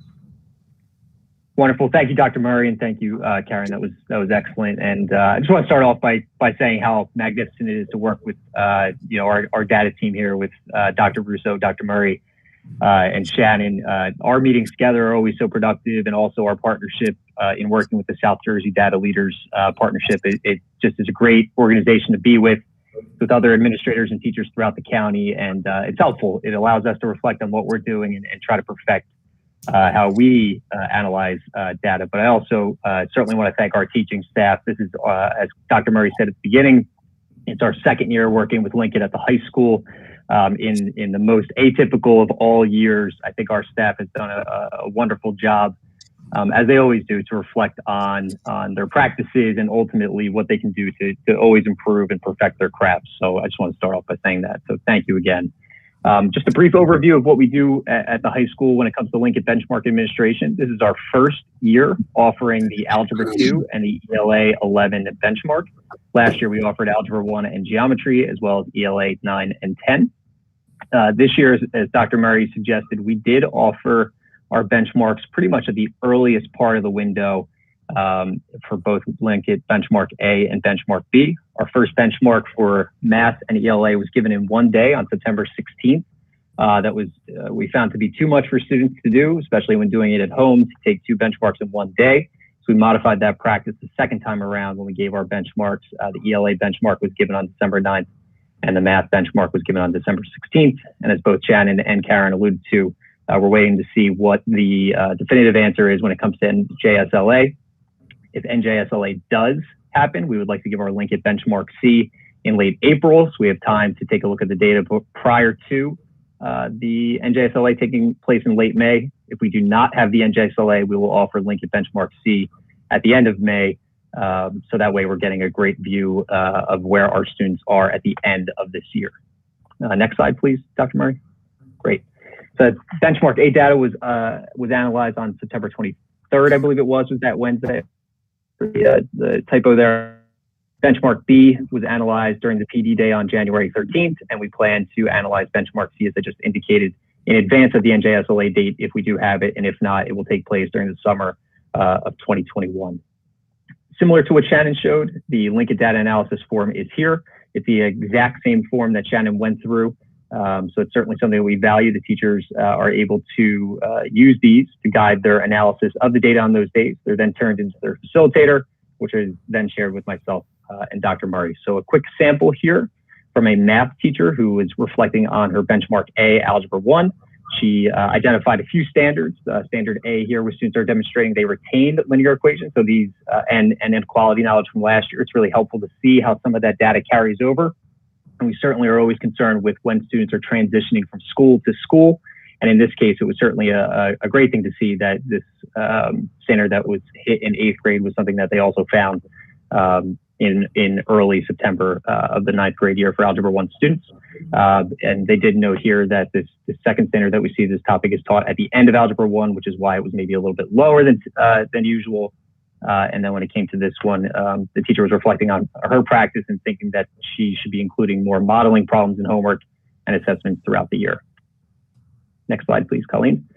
Speaker 6: Wonderful. Thank you, Dr. Murray, and thank you, Karen. That was excellent. And I just want to start off by saying how magnificent it is to work with our data team here with Dr. Russo, Dr. Murray, and Shannon. Our meetings together are always so productive, and also our partnership in working with the South Jersey Data Leaders Partnership. It just is a great organization to be with other administrators and teachers throughout the county, and it's helpful. It allows us to reflect on what we're doing and try to perfect how we analyze data. But I also certainly want to thank our teaching staff. This is, as Dr. Murray said at the beginning, it's our second year working with Linkit at the high school. In the most atypical of all years, I think our staff has done a wonderful job, as they always do, to reflect on their practices and ultimately what they can do to always improve and perfect their crafts. So I just want to start off by saying that. So thank you again. Just a brief overview of what we do at the high school when it comes to Linkit benchmark administration. This is our first year offering the Algebra 2 and the ELA 11 benchmark. Last year, we offered Algebra 1 and Geometry, as well as ELA 9 and 10. This year, as Dr. Murray suggested, we did offer our benchmarks pretty much at the earliest part of the window for both Linkit Benchmark A and Benchmark B. Our first benchmark for math and ELA was given in one day on September 16th. That was we found to be too much for students to do, especially when doing it at home, to take two benchmarks in one day. So we modified that practice the second time around when we gave our benchmarks. The ELA benchmark was given on December 9th, and the math benchmark was given on December 16th. And as both Shannon and Karen alluded to, we're waiting to see what the definitive answer is when it comes to NJSLA. If NJSLA does happen, we would like to give our Linkit Benchmark C in late April, so we have time to take a look at the data prior to the NJSLA taking place in late May. If we do not have the NJSLA, we will offer Linkit Benchmark C at the end of May, so that way we're getting a great view of where our students are at the end of this year. Next slide, please, Dr. Murray. Great. So Benchmark A data was analyzed on September 23rd, I believe it was that Wednesday. The typo there. Benchmark B was analyzed during the PD day on January 13th, and we plan to analyze Benchmark C, as I just indicated, in advance of the NJSLA date if we do have it, and if not, it will take place during the summer of 2021. Similar to what Shannon showed, the Linkit data analysis form is here. It's the exact same form that Shannon went through. So it's certainly something that we value. The teachers are able to use these to guide their analysis of the data on those days. They're then turned into their facilitator, which is then shared with myself and Dr. Murray. So a quick sample here from a math teacher who was reflecting on her benchmark A, Algebra 1. She identified a few standards. Standard A here, where students are demonstrating they retained linear equations. So these and inequality knowledge from last year. It's really helpful to see how some of that data carries over. And we certainly are always concerned with when students are transitioning from school to school. And in this case, it was certainly a great thing to see that this standard that was hit in 8th grade was something that they also found in early September of the 9th grade year for Algebra 1 students. And they did note here that this second standard that we see this topic is taught at the end of Algebra 1, which is why it was maybe a little bit lower than usual. And then when it came to this one, the teacher was reflecting on her practice and thinking that she should be including more modeling problems in homework and assessments throughout the year. Next slide, please, Colleen.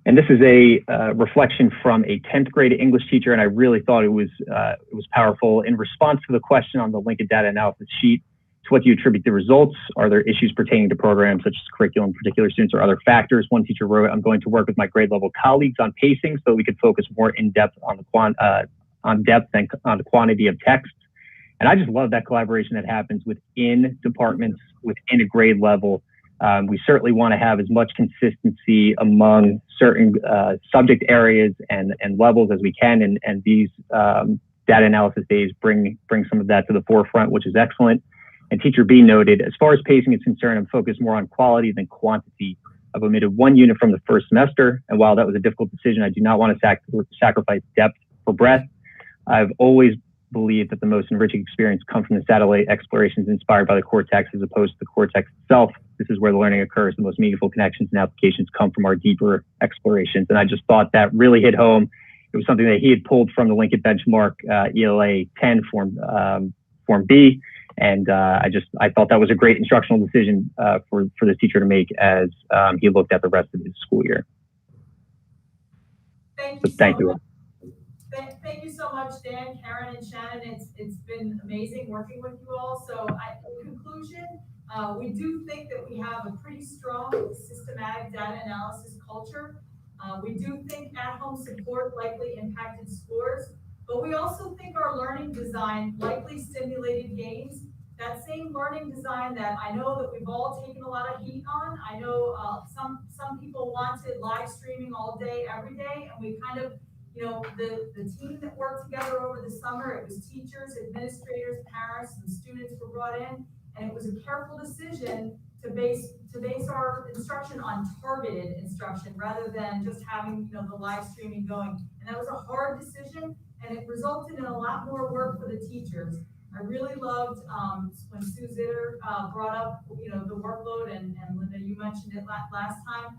Speaker 6: And this is a reflection from a 10th grade English teacher, and I really thought it was powerful. In response to the question on the Linkit data analysis sheet, to what do you attribute the results? Are there issues pertaining to programs such as curriculum, particular students, or other factors? One teacher wrote, "I'm going to work with my grade level colleagues on pacing so we could focus more in depth on depth and on the quantity of text." And I just love that collaboration that happens within departments, within a grade level. We certainly want to have as much consistency among certain subject areas and levels as we can, and these data analysis days bring some of that to the forefront, which is excellent. And Teacher B noted, as far as pacing is concerned, I'm focused more on quality than quantity. I've omitted one unit from the first semester, and while that was a difficult decision, I do not want to sacrifice depth for breadth. I've always believed that the most enriching experience comes from the satellite explorations inspired by the cortex as opposed to the cortex itself. This is where the learning occurs. The most meaningful connections and applications come from our deeper explorations. And I just thought that really hit home. It was something that he had pulled from the Linkit benchmark ELA 10 Form B. And I thought that was a great instructional decision for the teacher to make as he looked at the rest of his school year.
Speaker 8: Thank you Thank you so much, Dan, Karen, and Shannon. It's been amazing working with you all. So in conclusion, we do think that we have a pretty strong systematic data analysis culture. We do think at-home support likely impacted scores, but we also think our learning design likely stimulated gains. That same learning design that I know that we've all taken a lot of heat on. I know some people wanted live streaming all day, every day, and we kind of, the team that worked together over the summer, it was teachers, administrators, parents, and students were brought in, and it was a careful decision to base our instruction on targeted instruction rather than just having, the live streaming going. And that was a hard decision, and it resulted in a lot more work for the teachers. I really loved when Sue Zitter brought up, the workload, and Linda, you mentioned it last time.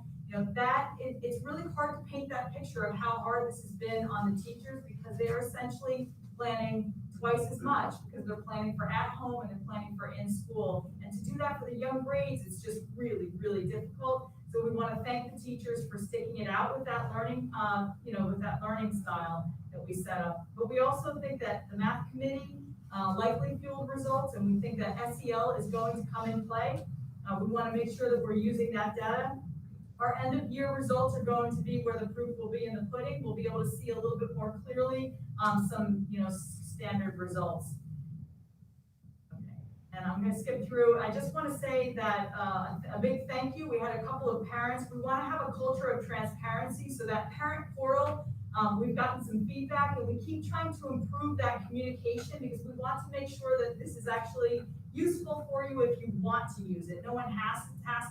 Speaker 8: It's really hard to paint that picture of how hard this has been on the teachers because they're essentially planning twice as much because they're planning for at home and they're planning for in school. And to do that for the young grades, it's just really, really difficult. So we want to thank the teachers for sticking it out with that learning, with that learning style that we set up. But we also think that the math committee likely fueled results, and we think that SEL is going to come in play. We want to make sure that we're using that data. Our end of year results are going to be where the proof will be in the pudding. We'll be able to see a little bit more clearly some, standard results. Okay. And I'm going to skip through. I just want to say that a big thank you. We had a couple of parents. We want to have a culture of transparency, so that parent portal, we've gotten some feedback, and we keep trying to improve that communication because we want to make sure that this is actually useful for you if you want to use it. No one has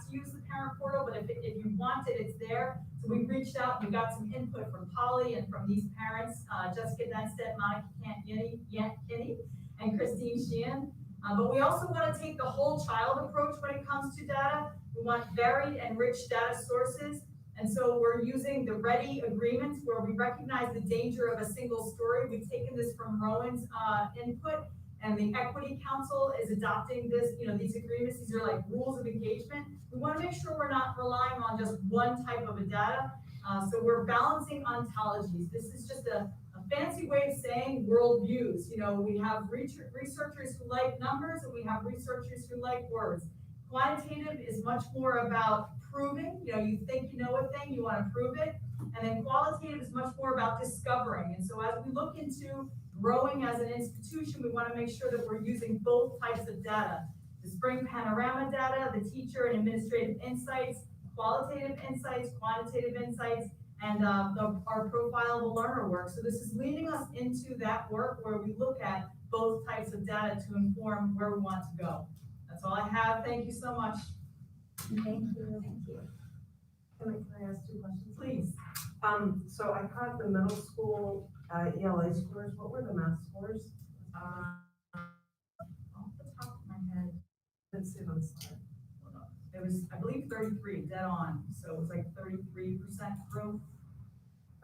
Speaker 8: to use the parent portal, but if you want it, it's there. So we reached out and we got some input from Polly and from these parents, Jessica Denstead, Monica Kinney, and Christine Sheehan. But we also want to take the whole child approach when it comes to data. We want varied and rich data sources. And so we're using the ready agreements where we recognize the danger of a single story. We've taken this from Rowan's input, and the Equity Council is adopting this, these agreements. These are like rules of engagement. We want to make sure we're not relying on just one type of a data. So we're balancing ontologies. This is just a fancy way of saying worldviews. We have researchers who like numbers, and we have researchers who like words. Quantitative is much more about proving. You think you know a thing, you want to prove it. And then qualitative is much more about discovering. And so as we look into growing as an institution, we want to make sure that we're using both types of data. The spring panorama data, the teacher and administrative insights, qualitative insights, quantitative insights, and our profile of the learner work. So this is leading us into that work where we look at both types of data to inform where we want to go. That's all I have. Thank you so much.
Speaker 3: Thank you. Can I ask 2 questions?
Speaker 8: Please.
Speaker 3: So I caught the middle school ELA scores. What were the math scores? Let's see, let's see. It was, I believe, 33, dead on, so it was like 33% growth.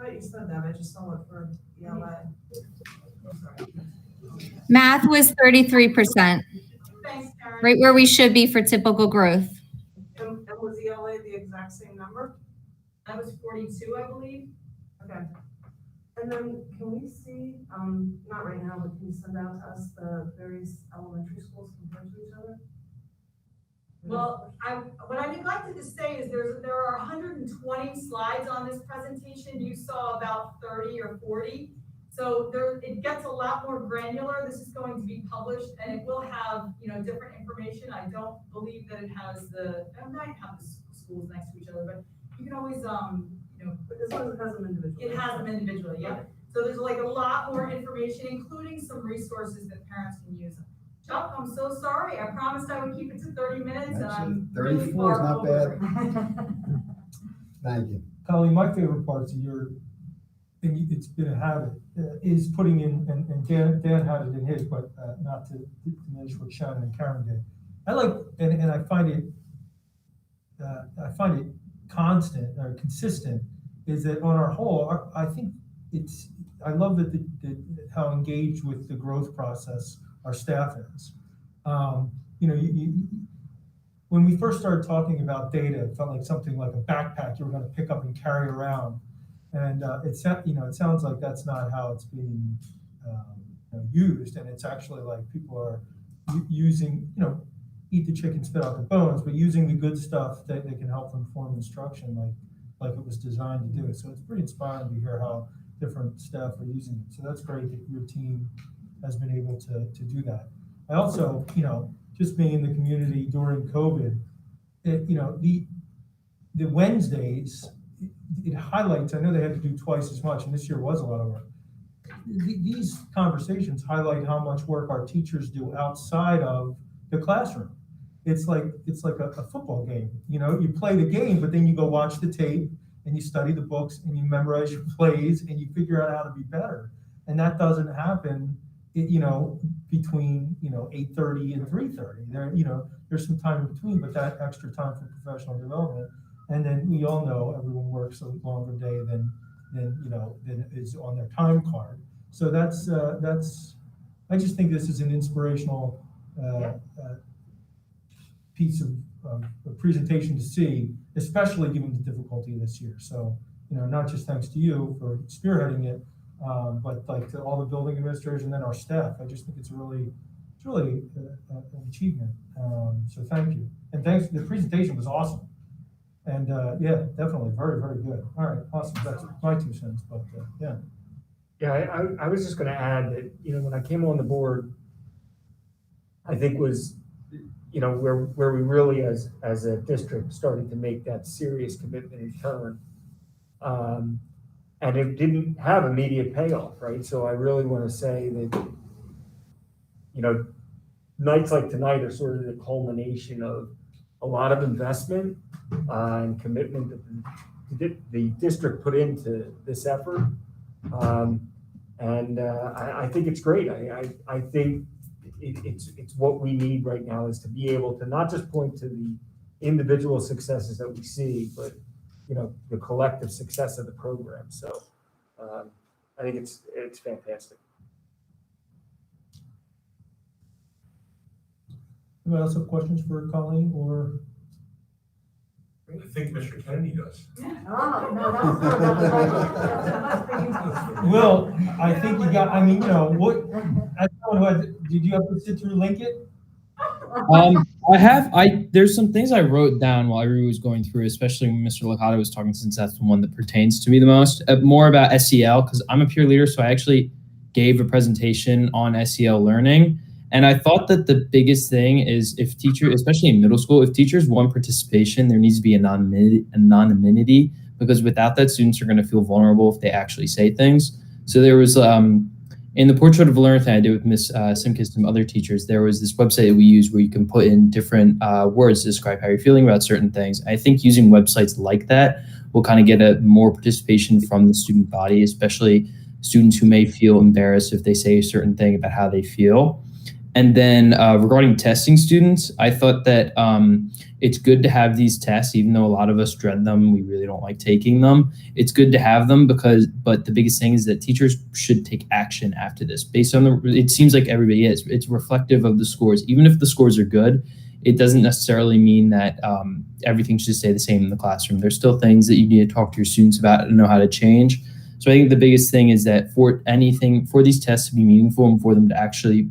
Speaker 3: Oh, you said that, I just saw it for ELA. I'm sorry.
Speaker 10: Math was 33%,
Speaker 3: Thanks, Karen.
Speaker 10: right where we should be for typical growth.
Speaker 3: And was ELA the exact same number?
Speaker 8: That was 42, I believe.
Speaker 3: Okay. And then can we see, not right now, but can you send out to us the various elementary schools compared to each other?
Speaker 8: Well, what I neglected to say is there are 120 slides on this presentation. You saw about 30 or 40. So it gets a lot more granular. This is going to be published and it will have, different information. I don't believe that it has it might have the schools next to each other, but you can always,
Speaker 3: But this one has them individually.
Speaker 8: it has them individually, yeah. So there's like a lot more information, including some resources that parents can use. Chuck, I'm so sorry. I promised I would keep it to 30 minutes and I'm really
Speaker 5: 34 is
Speaker 8: far
Speaker 5: not
Speaker 8: over.
Speaker 5: Thank you.
Speaker 1: Colleen, my favorite parts of your, and it's been a habit, is putting in, and Dan had it in his, but not to diminish what Shannon and Karen did. I like, and I find it constant or consistent, is that on our whole, I think I love that how engaged with the growth process our staff is. When we first started talking about data, it felt like something like a backpack you were going to pick up and carry around. And it sounds like that's not how it's being used. And it's actually like people are using, eat the chicken, spit out the bones, but using the good stuff that can help inform instruction like it was designed to do it. So it's pretty inspiring to hear how different staff are using it. So that's great that your team has been able to do that. I also, just being in the community during COVID, the Wednesdays, it highlights, I know they had to do twice as much, and this year was a lot of work. These conversations highlight how much work our teachers do outside of the classroom. It's like a football game. You play the game, but then you go watch the tape and you study the books and you memorize your plays and you figure out how to be better. And that doesn't happen, between 8:30 and 3:30. There's some time in between, but that extra time for professional development. And then we all know everyone works a longer day than is on their time card. So that's I just think this is an inspirational piece of a presentation to see, especially given the difficulty of this year. So, not just thanks to you for spearheading it, but like to all the building administrators and then our staff. I just think it's really an achievement. So thank you. And thanks, the presentation was awesome. And yeah, definitely very, very good. All right, awesome. That's my 2 cents, but yeah.
Speaker 11: Yeah, I was just going to add that, when I came on the board, I think was, where we really as a district started to make that serious commitment and turn. And it didn't have immediate payoff, right? So I really want to say that, nights like tonight are sort of the culmination of a lot of investment and commitment that the district put into this effort. I think it's great. I think it's what we need right now, is to be able to not just point to the individual successes that we see, but the collective success of the program. So I think it's fantastic.
Speaker 1: Anyone else have questions for Colleen or?
Speaker 2: I think Mr. Kennedy does.
Speaker 3: Oh, no,
Speaker 1: Will, I think you got, what, as someone who did you have to sit through Linkit?
Speaker 7: There's some things I wrote down while everyone was going through, especially when Mr. Licata was talking, since that's the one that pertains to me the most, more about SEL, because I'm a peer leader. So I actually gave a presentation on SEL learning. And I thought that the biggest thing is, if teachers, especially in middle school, if teachers want participation, there needs to be anonymity, because without that, students are going to feel vulnerable if they actually say things. So there was, in the portrait of a learner thing I did with Ms. Simkis and other teachers, there was this website that we use where you can put in different words to describe how you're feeling about certain things. I think using websites like that will kind of get a more participation from the student body, especially students who may feel embarrassed if they say a certain thing about how they feel. And then regarding testing students, I thought that it's good to have these tests, even though a lot of us dread them. We really don't like taking them. It's good to have them but the biggest thing is that teachers should take action after this. Based on it seems like everybody is. It's reflective of the scores. Even if the scores are good, it doesn't necessarily mean that everything should stay the same in the classroom. There's still things that you need to talk to your students about and know how to change. So I think the biggest thing is that for these tests to be meaningful and for them to actually,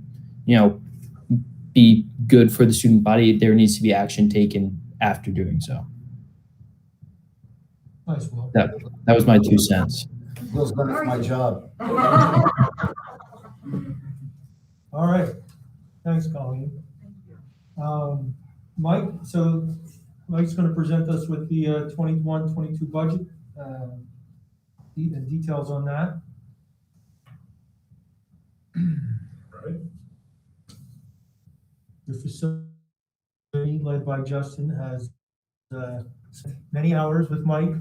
Speaker 7: be good for the student body, there needs to be action taken after doing so.
Speaker 1: Nice, Will.
Speaker 7: That was my 2 cents.
Speaker 5: Will's done it for my job.
Speaker 1: All right, thanks, Colleen. Mike, so Mike's going to present us with the 21-22 budget, the details on that.
Speaker 2: Right.
Speaker 1: Your facility, led by Justin, has spent many hours with Mike,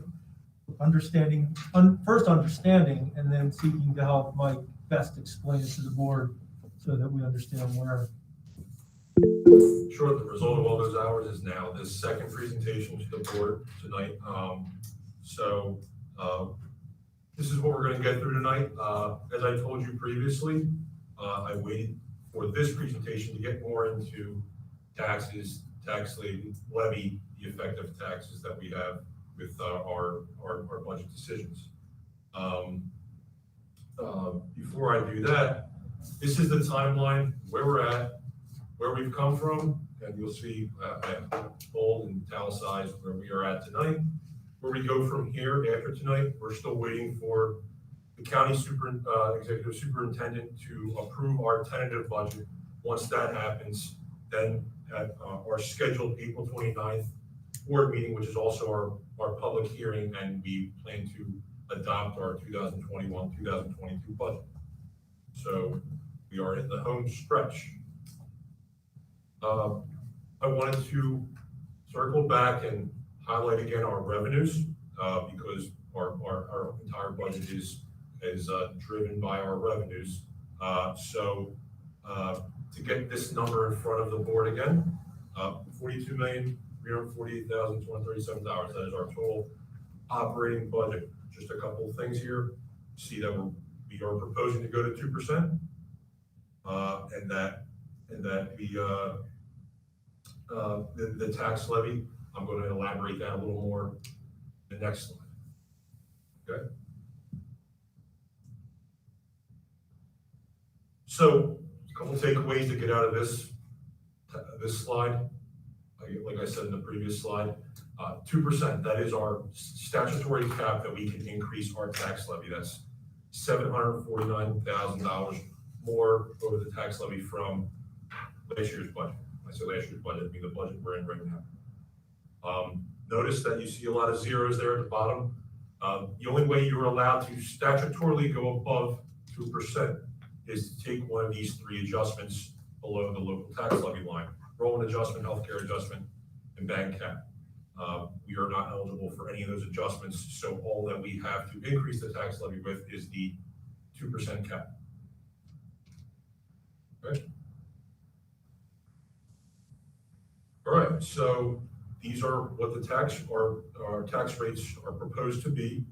Speaker 1: first understanding, and then seeking to help Mike best explain it to the board so that we understand where.
Speaker 2: Sure, the result of all those hours is now this second presentation to the board tonight. This is what we're going to get through tonight. As I told you previously, I waited for this presentation to get more into taxes, tax levy, the effective taxes that we have with our budget decisions. Before I do that, this is the timeline, where we're at, where we've come from, and you'll see bold and italicized where we are at tonight. Where we go from here after tonight, we're still waiting for the county executive superintendent to approve our tentative budget. Once that happens, then at our scheduled April 29th board meeting, which is also our public hearing, and we plan to adopt our 2021-2022 budget. So we are in the home stretch. I wanted to circle back and highlight again our revenues because our entire budget is driven by our revenues. To get this number in front of the board again, $42,348,237. That is our total operating budget. Just a couple of things here. See that we are proposing to go to 2%, and that the tax levy. I'm going to elaborate that a little more in the next slide. Okay. So, a couple takeaways to get out of this slide. Like I said in the previous slide, 2%. That is our statutory cap that we can increase our tax levy. That's $749,000 more over the tax levy from last year's budget. I say last year's budget, I mean the budget we're in right now. Notice that you see a lot of zeros there at the bottom. The only way you're allowed to statutorily go above 2% is to take one of these three adjustments below the local tax levy line: enrollment adjustment, healthcare adjustment, and bank cap. We are not eligible for any of those adjustments, so all that we have to increase the tax levy with is the 2% cap. Okay. All right, so these are what our tax rates are proposed to be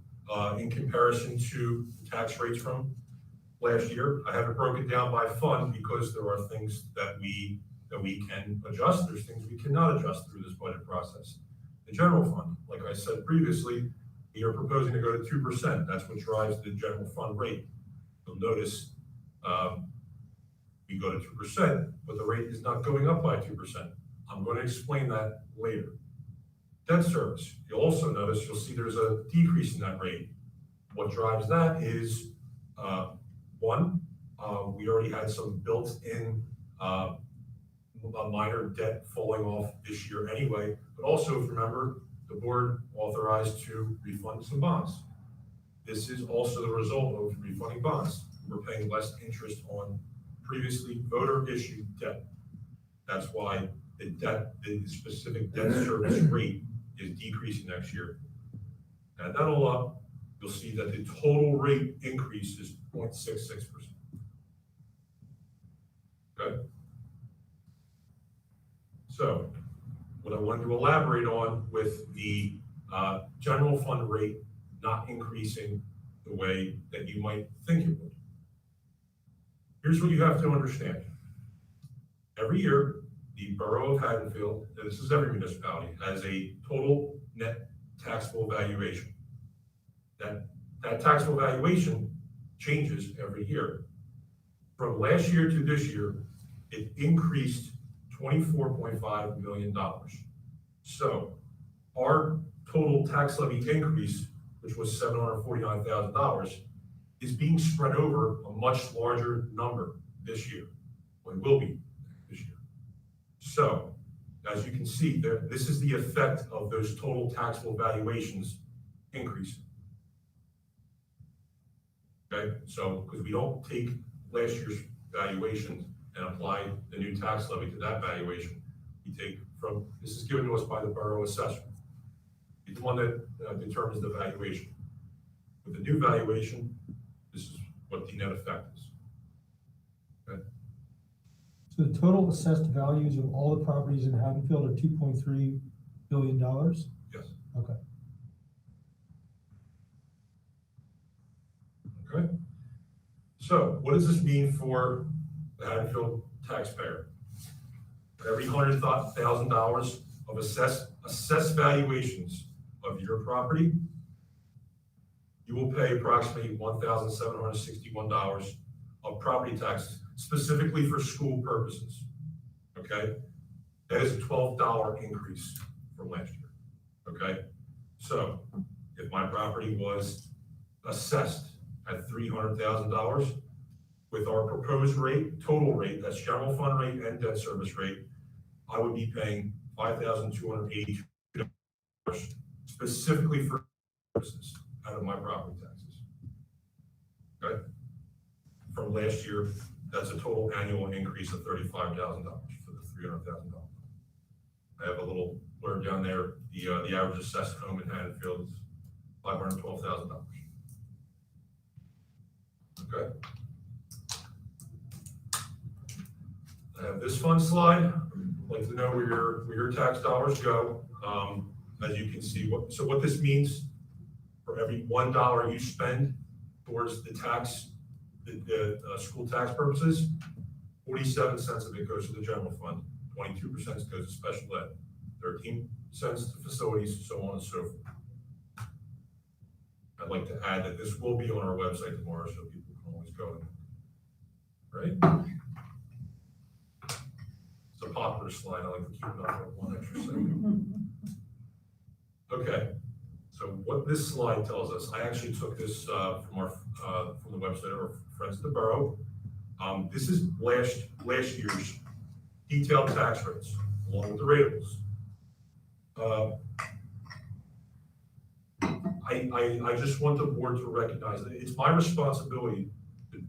Speaker 2: in comparison to the tax rates from last year. I haven't broken down by fund because there are things that we can adjust. There's things we cannot adjust through this budget process. The general fund, like I said previously, we are proposing to go to 2%. That's what drives the general fund rate. You'll notice we go to 2%, but the rate is not going up by 2%. I'm going to explain that later. Debt service, you'll also notice, you'll see there's a decrease in that rate. What drives that is, one, we already had some built-in minor debt falling off this year anyway, but also, if you remember, the board authorized to refund some bonds. This is also the result of refunding bonds. We're paying less interest on previously voter-issued debt. That's why the specific debt service rate is decreasing next year. Add that all up, you'll see that the total rate increase is 0.66%. Okay. So what I wanted to elaborate on with the general fund rate not increasing the way that you might think it would. Here's what you have to understand. Every year, the Borough of Haddonfield, and this is every municipality, has a total net taxable valuation. That taxable valuation changes every year. From last year to this year, it increased $24.5 million. So our total tax levy increase, which was $749,000, is being spread over a much larger number this year, or it will be this year. So, as you can see, this is the effect of those total taxable valuations increasing. Okay, so because we don't take last year's valuation and apply the new tax levy to that valuation, we take from, this is given to us by the borough assessor. He's the one that determines the valuation. With the new valuation, this is what the net effect is. Okay.
Speaker 1: So the total assessed values of all the properties in Haddonfield are $2.3 billion?
Speaker 2: Yes.
Speaker 1: Okay.
Speaker 2: Okay. So what does this mean for the Haddonfield taxpayer? For every $100,000 of assessed valuations of your property, you will pay approximately $1,761 of property taxes, specifically for school purposes. Okay, that is a $12 increase from last year. Okay, so if my property was assessed at $300,000, with our proposed rate, total rate, that's general fund rate and debt service rate, I would be paying $5,282 specifically for purposes out of my property taxes. Okay? From last year, that's a total annual increase of $35,000 for the $300,000. I have a little blurb down there. The average assessed home in Haddonfield is $512,000. Okay. I have this fun slide. I'd like to know where your tax dollars go. As you can see, what this means, for every $1 you spend towards the tax, the school tax purposes, 47 cents of it goes to the general fund, 22% goes to special ed, 13 cents to facilities, so on and so forth. I'd like to add that this will be on our website tomorrow, so people can always go and, right? It's a popular slide. I like to keep it up for one extra second. Okay, so what this slide tells us, I actually took this from the website of our friends at the Borough. This is last year's detailed tax rates, along with the ratables. I just want the board to recognize that it's my responsibility to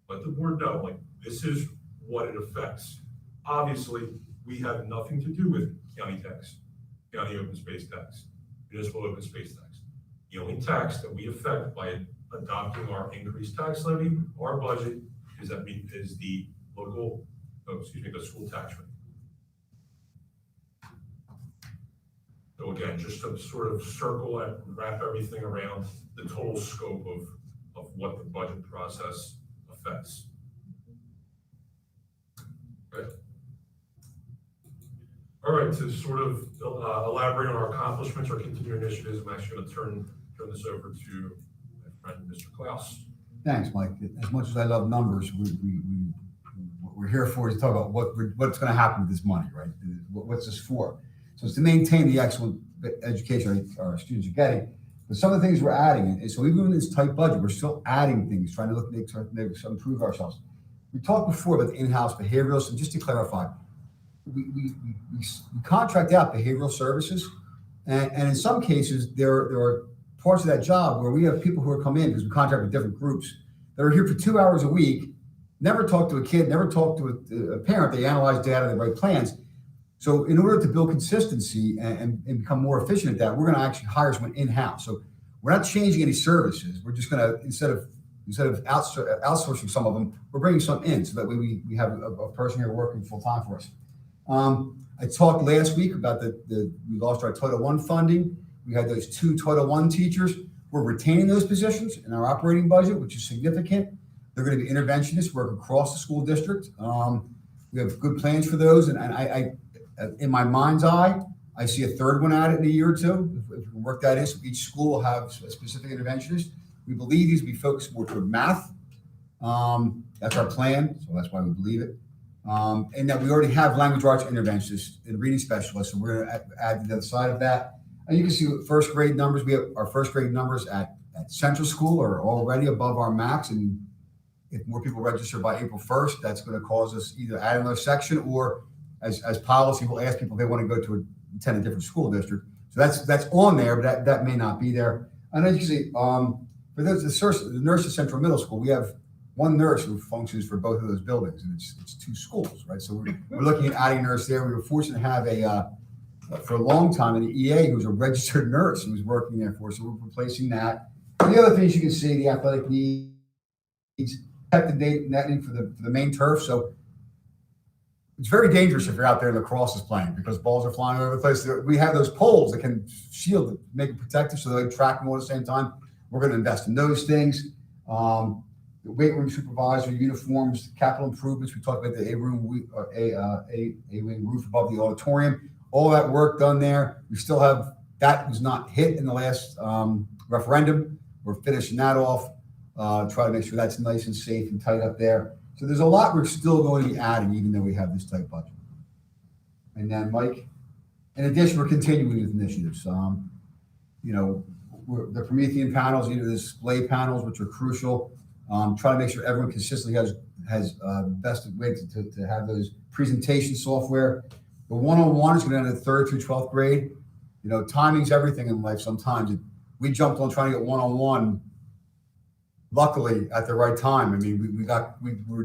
Speaker 2: let the board know, like, this is what it affects. Obviously, we have nothing to do with county tax, county open space tax, municipal open space tax. The only tax that we affect by adopting our increased tax levy, our budget, is the local, the school tax rate. So again, just to sort of circle and wrap everything around the total scope of what the budget process affects. Okay. All right, to sort of elaborate on our accomplishments, our continuing initiatives, I'm actually going to turn this over to my friend, Mr. Klaus.
Speaker 5: Thanks, Mike. As much as I love numbers, what we're here for is to talk about what's going to happen with this money, right? What's this for? So it's to maintain the excellent education our students are getting. But some of the things we're adding, and so even in this tight budget, we're still adding things, trying to improve ourselves. We talked before about the in-house behaviorals, and just to clarify, we contract out behavioral services, and in some cases there are parts of that job where we have people who are come in because we contract with different groups that are here for 2 hours a week, never talk to a kid, never talk to a parent. They analyze data, they write plans. So in order to build consistency and become more efficient at that, we're going to actually hire someone in-house. So we're not changing any services. We're just going to, instead of outsourcing some of them, we're bringing some in, so that way we have a person here working full time for us. I talked last week about we lost our Title I funding. We had those 2 Title I teachers. We're retaining those positions in our operating budget, which is significant. They're going to be interventionists, work across the school district. We have good plans for those. And I in my mind's eye, I see a third one added in a year or two. If we can work that in, so each school will have a specific interventionist. We believe these will be focused more toward math. That's our plan, so that's why we believe it. And that we already have language arts interventionists and reading specialists, so we're going to add the other side of that. And you can see first grade numbers. We have our first grade numbers at Central School are already above our max, and if more people register by April 1st, that's going to cause us either add another section or, as policy, we'll ask people if they want to go to attend a different school district. So that's on there, but that may not be there. And as you see, for those the nurse at Central Middle School, we have one nurse who functions for both of those buildings, and it's 2 schools, right? So we're looking at adding a nurse there. We were fortunate to have for a long time an EA who was a registered nurse who was working there for us. So we're replacing that. And the other things you can see, the athletic needs, protected netting for the main turf. So it's very dangerous if you're out there and lacrosse is playing because balls are flying all over the place. We have those poles that can shield it, make it protective so they track them all at the same time. We're going to invest in those things. The weight room supervisor, uniforms, capital improvements. We talked about the A-wing roof above the auditorium. All that work done there. We still have, that was not hit in the last referendum. We're finishing that off. Try to make sure that's nice and safe and tight up there. So there's a lot we're still going to be adding, even though we have this tight budget. And then, Mike, in addition, we're continuing with initiatives. The Promethean panels, the display panels, which are crucial. Try to make sure everyone consistently has the best way to have those presentation software. The one-on-one is going to end at 3rd through 12th grade. Timing's everything in life. Sometimes we jumped on trying to get one-on-one. Luckily, at the right time. I mean, we were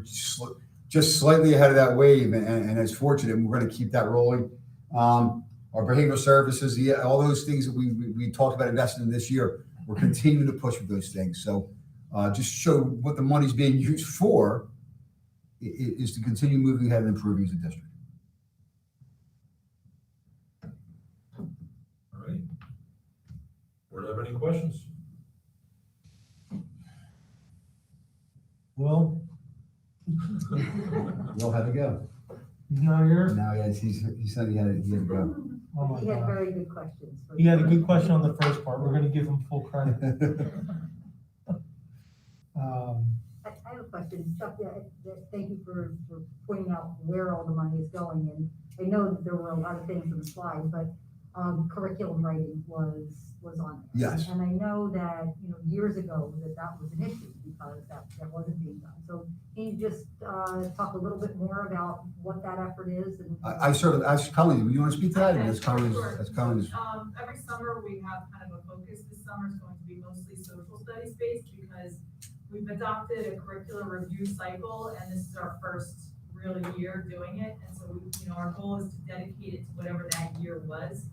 Speaker 5: just slightly ahead of that wave, and it's fortunate. And we're going to keep that rolling. Our behavioral services, all those things that we talked about investing in this year, we're continuing to push with those things. So just show what the money's being used for is to continue moving ahead and improving as a district.
Speaker 2: All right. Board have any questions?
Speaker 1: Well,
Speaker 5: Will had to go.
Speaker 1: he's not here.
Speaker 5: Now he said he had to go.
Speaker 1: Oh my
Speaker 12: He had
Speaker 1: God.
Speaker 12: very good questions.
Speaker 1: He had a good question on the first part. We're going to give him full credit.
Speaker 12: I have a question. Chuck, thank you for pointing out where all the money is going. And I know that there were a lot of things in the slide, but curriculum writing was on there.
Speaker 5: Yes.
Speaker 12: And I know that, years ago that was an issue because that wasn't being done. So can you just talk a little bit more about what that effort is? And
Speaker 5: I sort of asked Colleen, you want to speak to that? And that's Colleen's.
Speaker 8: Sure.
Speaker 5: That's Colleen's.
Speaker 8: Every summer we have kind of a focus. This summer is going to be mostly social studies based because we've adopted a curriculum review cycle, and this is our first real year doing it. And so our goal is to dedicate it to whatever that year was.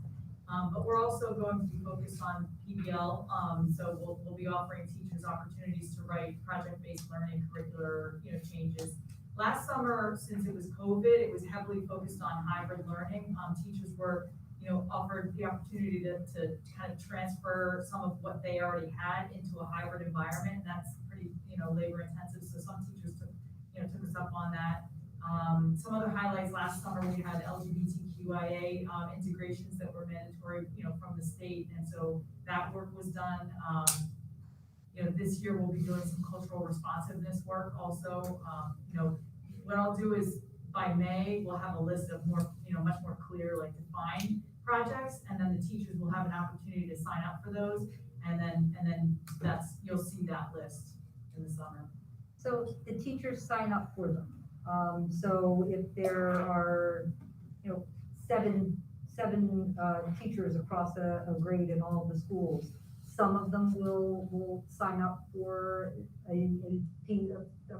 Speaker 8: But we're also going to be focused on PBL. So we'll be offering teachers opportunities to write project-based learning curricular, changes. Last summer, since it was COVID, it was heavily focused on hybrid learning. Teachers were, offered the opportunity to kind of transfer some of what they already had into a hybrid environment. And that's pretty, labor intensive. So some teachers took us up on that. Some other highlights last summer, we had LGBTQIA integrations that were mandatory, from the state. And so that work was done. This year we'll be doing some cultural responsiveness work also. What I'll do is by May, we'll have a list of more, much more clear, defined projects. And then the teachers will have an opportunity to sign up for those. And then you'll see that list in the summer.
Speaker 12: so the teachers sign up for them. So if there are, seven teachers across a grade in all of the schools, some of them will sign up for a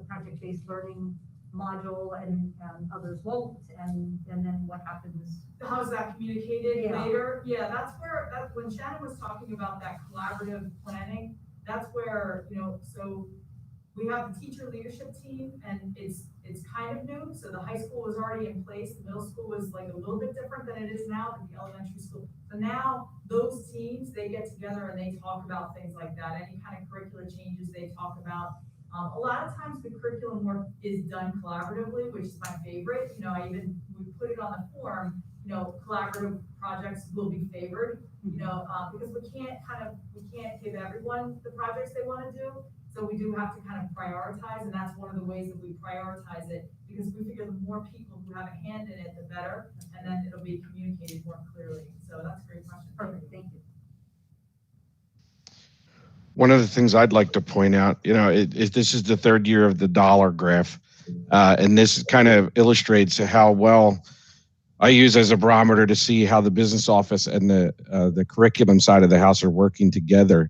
Speaker 12: project-based learning module, and others won't. And then what happens?
Speaker 8: How is that communicated
Speaker 12: Yeah.
Speaker 8: later? Yeah, that's when Shannon was talking about that collaborative planning, that's where, so we have the teacher leadership team, and it's kind of new. So the high school was already in place. The middle school was like a little bit different than it is now, than the elementary school. So now those teams, they get together and they talk about things like that. Any kind of curricular changes they talk about. A lot of times the curriculum work is done collaboratively, which is my favorite. You know, we put it on the form, you know, collaborative projects will be favored, you know, because we can't give everyone the projects they want to do. So we do have to kind of prioritize, and that's one of the ways that we prioritize it, because we figure the more people who have a hand in it, the better, and then it'll be communicated more clearly. So that's a great question.
Speaker 12: Perfect, thank you.
Speaker 4: One of the things I'd like to point out, you know, this is the third year of the dollar graph, and this kind of illustrates how well I use as a barometer to see how the business office and the curriculum side of the house are working together.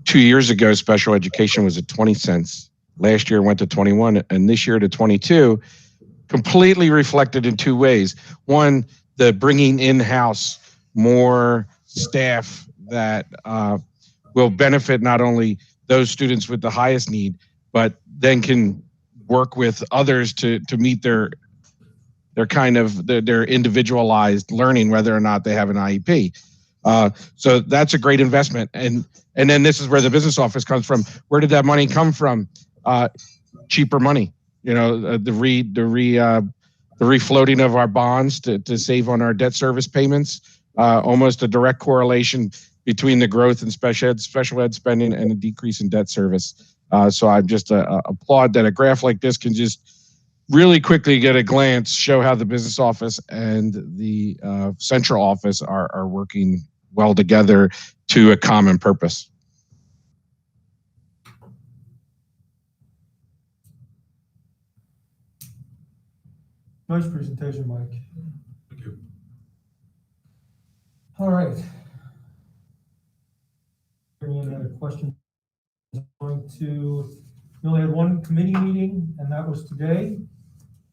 Speaker 4: 2 years ago, special education was at 20 cents. Last year it went to 21, and this year to 22, completely reflected in two ways. One, the bringing in-house more staff that will benefit not only those students with the highest need, but then can work with others to meet their individualized learning, whether or not they have an IEP. So that's a great investment. And then this is where the business office comes from. Where did that money come from? Cheaper money. You know, the refloating of our bonds to save on our debt service payments. Almost a direct correlation between the growth in special ed spending and a decrease in debt service. So I just applaud that a graph like this can just really quickly get a glance, show how the business office and the central office are working well together to a common purpose.
Speaker 1: Nice presentation, Mike.
Speaker 2: Thank you.
Speaker 1: All right. Any other questions? We only had one committee meeting, and that was today.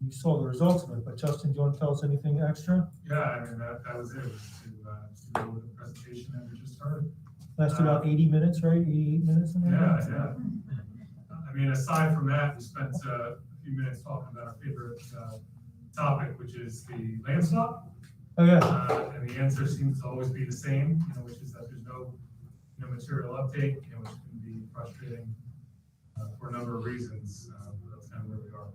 Speaker 1: You saw the results of it, but Justin, do you want to tell us anything extra?
Speaker 13: Yeah, I mean, that was it, was to go with the presentation that we just heard.
Speaker 1: Lasted about 80 minutes, right? 88 minutes?
Speaker 13: Yeah. I mean, aside from that, we spent a few minutes talking about our favorite topic, which is the land swap.
Speaker 1: Oh, yeah.
Speaker 13: And the answer seems to always be the same, you know, which is that there's no material uptake, you know, which can be frustrating for a number of reasons. That's kind of where we are.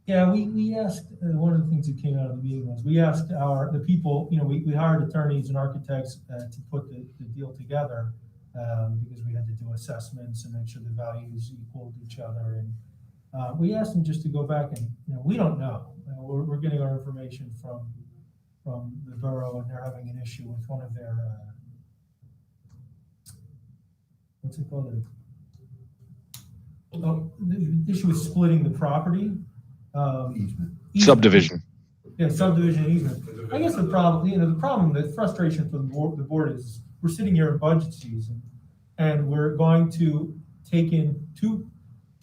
Speaker 1: Yeah, we asked, one of the things that came out of the meeting was we asked the people, you know, we hired attorneys and architects to put the deal together because we had to do assessments and make sure the values equaled each other. And we asked them just to go back and, you know, we don't know. We're getting our information from the borough, and they're having an issue with one of their, what's it called? The issue is splitting the property.
Speaker 5: Easement.
Speaker 4: Subdivision.
Speaker 1: Yeah, subdivision easement. I guess the problem, the frustration for the board is we're sitting here in budget season, and we're going to take in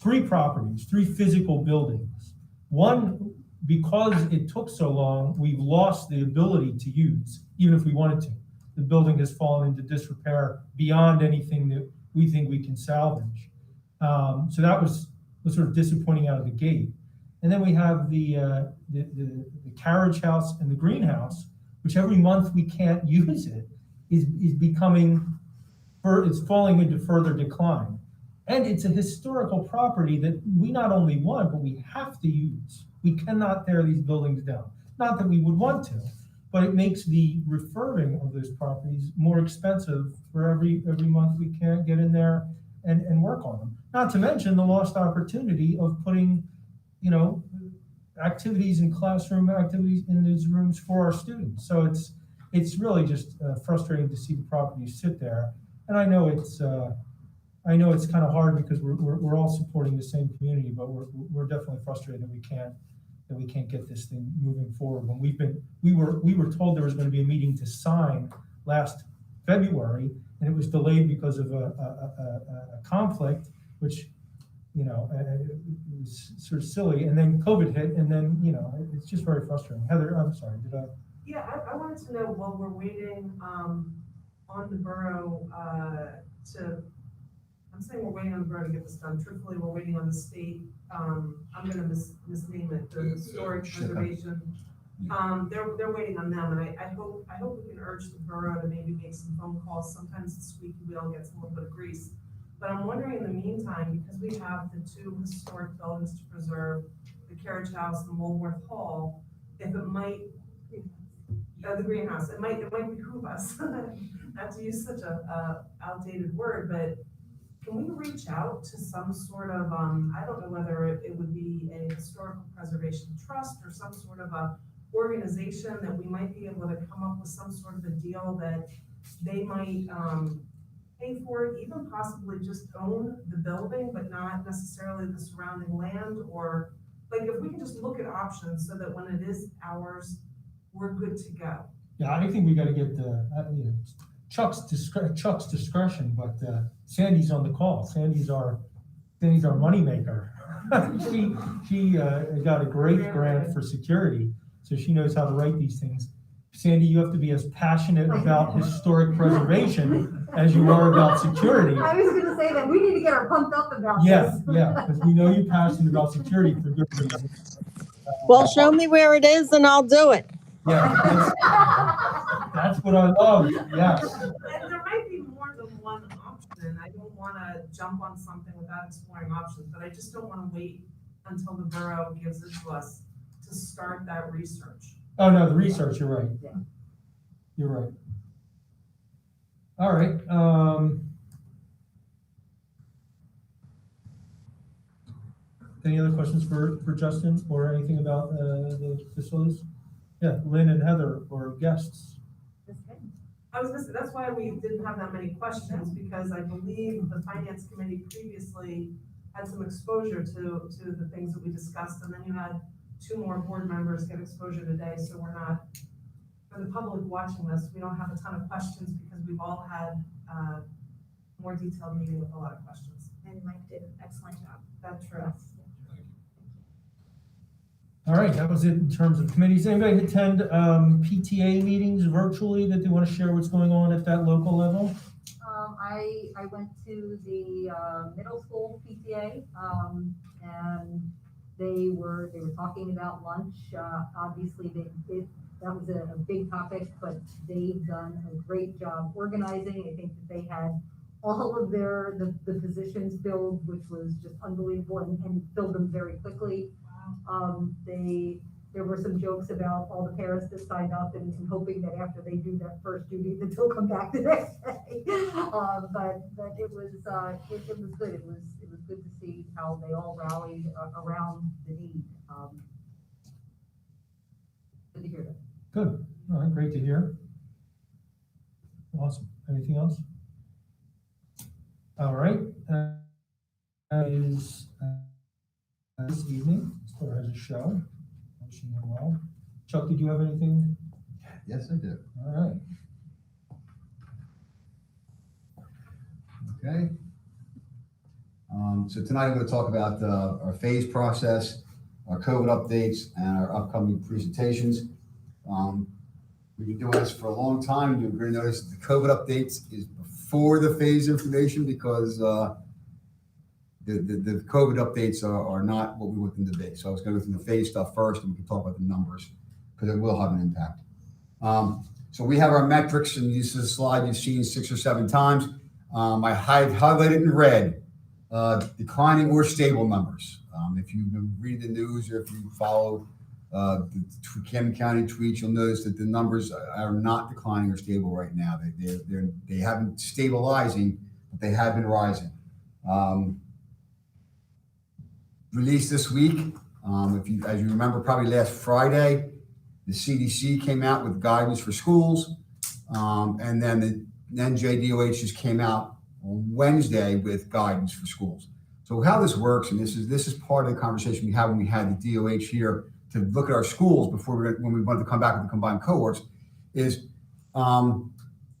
Speaker 1: three properties, three physical buildings. One, because it took so long, we've lost the ability to use, even if we wanted to. The building has fallen into disrepair beyond anything that we think we can salvage. So that was sort of disappointing out of the gate. And then we have the carriage house and the greenhouse, which every month we can't use it, is becoming, it's falling into further decline. And it's a historical property that we not only want, but we have to use. We cannot tear these buildings down. Not that we would want to, but it makes the refurbing of those properties more expensive for every month we can't get in there and work on them. Not to mention the lost opportunity of putting, you know, activities and classroom activities in these rooms for our students. So it's really just frustrating to see the properties sit there. And I know it's kind of hard because we're all supporting the same community, but we're definitely frustrated that we can't get this thing moving forward. When we were told there was going to be a meeting to sign last February, and it was delayed because of a conflict, which, you know, it was sort of silly. And then COVID hit, and then, you know, it's just very frustrating. Heather, I'm sorry, did I?
Speaker 3: Yeah, I wanted to know, while we're waiting on the borough saying we're waiting on the borough to get this done. Truthfully, we're waiting on the state, I'm gonna misname it, the historic preservation. They're waiting on them, and I hope we can urge the borough to maybe make some phone calls. Sometimes the squeaky wheel gets a little bit of grease. But I'm wondering in the meantime, because we have the two historic buildings to preserve, the Carriage House and Woolworth Hall, if it might, the greenhouse, it might behoove us, not to use such a outdated word, but can we reach out to some sort of, I don't know whether it would be a historical preservation trust or some sort of a organization that we might be able to come up with some sort of a deal that they might pay for it, even possibly just own the building, but not necessarily the surrounding land, or like if we can just look at options so that when it is ours, we're good to go.
Speaker 1: Yeah, I think we gotta get Chuck's discretion, but Sandy's on the call. Sandy's our moneymaker. She got a great grant for security, so she knows how to write these things. Sandy, you have to be as passionate about historic preservation as you are about security.
Speaker 12: I was gonna say that we need to get her pumped up about this.
Speaker 1: Yeah, because we know you're passionate about security for good reasons.
Speaker 14: Well, show me where it is and I'll do it.
Speaker 1: Yeah, that's what I love, yes.
Speaker 3: And there might be more than one option. I don't wanna jump on something without exploring options, but I just don't wanna wait until the borough gives it to us to start that research.
Speaker 1: Oh, no, the research, you're right.
Speaker 12: Yeah.
Speaker 1: You're right. All right, any other questions for Justin or anything about the facilities? Yeah, Lynn and Heather or guests.
Speaker 3: I was gonna say, that's why we didn't have that many questions, because I believe the finance committee previously had some exposure to the things that we discussed, and then you had two more board members get exposure today, so we're not, for the public watching this, we don't have a ton of questions because we've all had a more detailed meeting with a lot of questions.
Speaker 8: And Mike did an excellent job.
Speaker 3: That's true.
Speaker 1: All right, that was it in terms of committees. Anybody attend PTA meetings virtually that they want to share what's going on at that local level?
Speaker 12: I went to the middle school PTA, and they were talking about lunch. Obviously, that was a big topic, but they've done a great job organizing. I think that they had all of the positions filled, which was just unbelievable, and filled them very quickly. There were some jokes about all the parents that signed up and hoping that after they do that first duty that they'll come back the next day. But it was good. It was good to see how they all rallied around the need. Good to hear that.
Speaker 1: Good. All right, great to hear. Awesome. Anything else? All right. Is this evening, Claire has a show. Wishing you well. Chuck, did you have anything?
Speaker 5: Yes, I do.
Speaker 1: All right.
Speaker 5: Okay. So tonight I'm going to talk about our phase process, our COVID updates, and our upcoming presentations. We've been doing this for a long time. You're going to notice that the COVID updates is before the phase information because the COVID updates are not what we want them to be. So I was going to go through the phase stuff first, and we can talk about the numbers because it will have an impact. So we have our metrics, and this is a slide you've seen 6 or 7 times. I highlighted in red, declining or stable numbers. If you read the news or if you follow the Camden County tweets, you'll notice that the numbers are not declining or stable right now. They haven't stabilizing, but they have been rising. Released this week, as you remember, probably last Friday, the CDC came out with guidance for schools, and then the NJDOH just came out on Wednesday with guidance for schools. So how this works, and this is part of the conversation we had when we had the DOH here to look at our schools when we wanted to come back with the combined cohorts, is the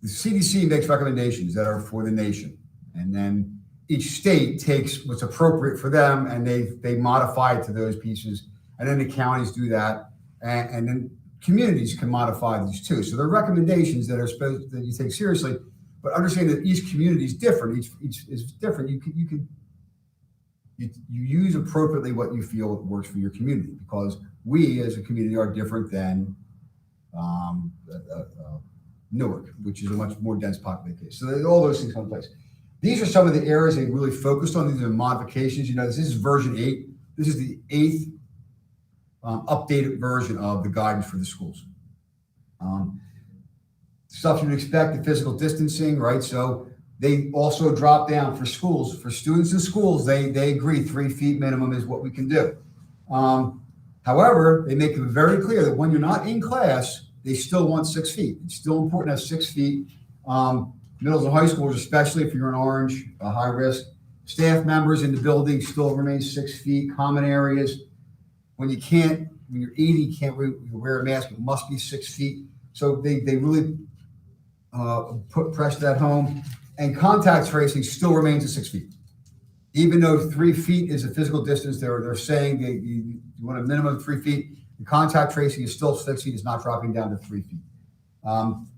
Speaker 5: CDC makes recommendations that are for the nation, and then each state takes what's appropriate for them and they modify it to those pieces, and then the counties do that, and then communities can modify these too. So they're recommendations that are supposed that you take seriously, but understand that each community is different. Each is different. You use appropriately what you feel works for your community, because we as a community are different than Newark, which is a much more dense populated case. So all those things come in place. These are some of the areas they really focused on. These are modifications. You know, this is version 8. This is the 8th updated version of the guidance for the schools. Stuff you'd expect, the physical distancing, right? So they also drop down for schools. For students in schools, they agree 3 feet minimum is what we can do. However, they make it very clear that when you're not in class, they still want 6 feet. It's still important to have 6 feet. Middles and high schoolers, especially if you're in orange, high risk. Staff members in the building still remain 6 feet. Common areas, when you're 80, you can't wear a mask. It must be 6 feet. So they really press that home. And contact tracing still remains at 6 feet. Even though 3 feet is a physical distance, they're saying you want a minimum of 3 feet. The contact tracing is still 6 feet. It's not dropping down to 3 feet.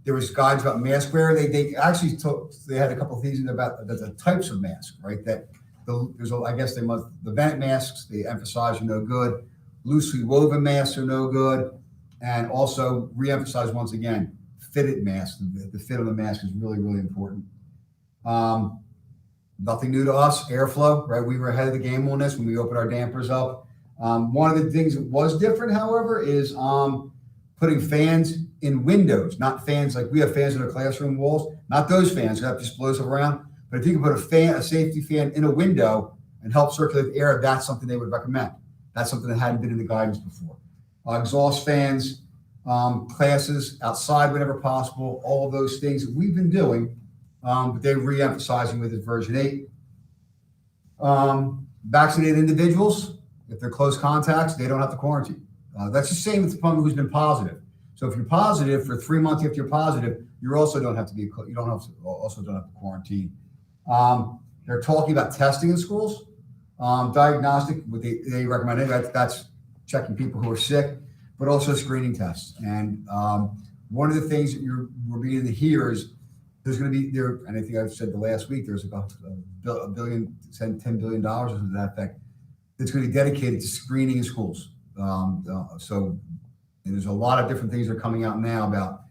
Speaker 5: There was guides about mask wear. They actually they had a couple of things about the types of masks, right? That the vent masks they emphasize are no good. Loosely woven masks are no good, and also reemphasize once again fitted masks. The fit of the mask is really, really important. Nothing new to us. Airflow, right? We were ahead of the game on this when we opened our dampers up. One of the things that was different, however, is putting fans in windows, not fans like we have fans in our classroom walls, not those fans that just blow stuff around. But if you can put a safety fan in a window and help circulate the air, that's something they would recommend. That's something that hadn't been in the guidance before. Exhaust fans, classes outside whenever possible, all of those things that we've been doing, but they're re-emphasizing with this version 8. Vaccinated individuals, if they're close contacts, they don't have to quarantine. That's the same with someone who's been positive. So if you're positive for 3 months after you're positive, you also don't have to quarantine. They're talking about testing in schools, diagnostic. What they recommend that's checking people who are sick, but also screening tests. And one of the things that we're beginning to hear is there's going to be there, and I think I've said the last week there's about $10 billion or something to that effect. It's going to be dedicated to screening in schools. So there's a lot of different things that are coming out now about,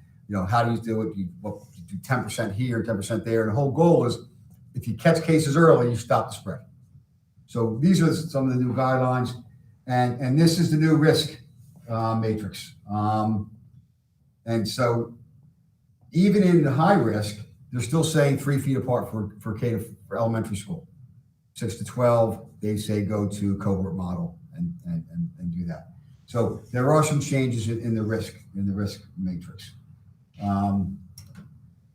Speaker 5: how do you do it? You do 10% here, 10% there. And the whole goal is if you catch cases early, you stop the spread. So these are some of the new guidelines. And this is the new risk matrix. And so even in the high risk, they're still saying 3 feet apart for elementary school. 6 to 12, they say go to cohort model and do that. So there are some changes in the risk matrix.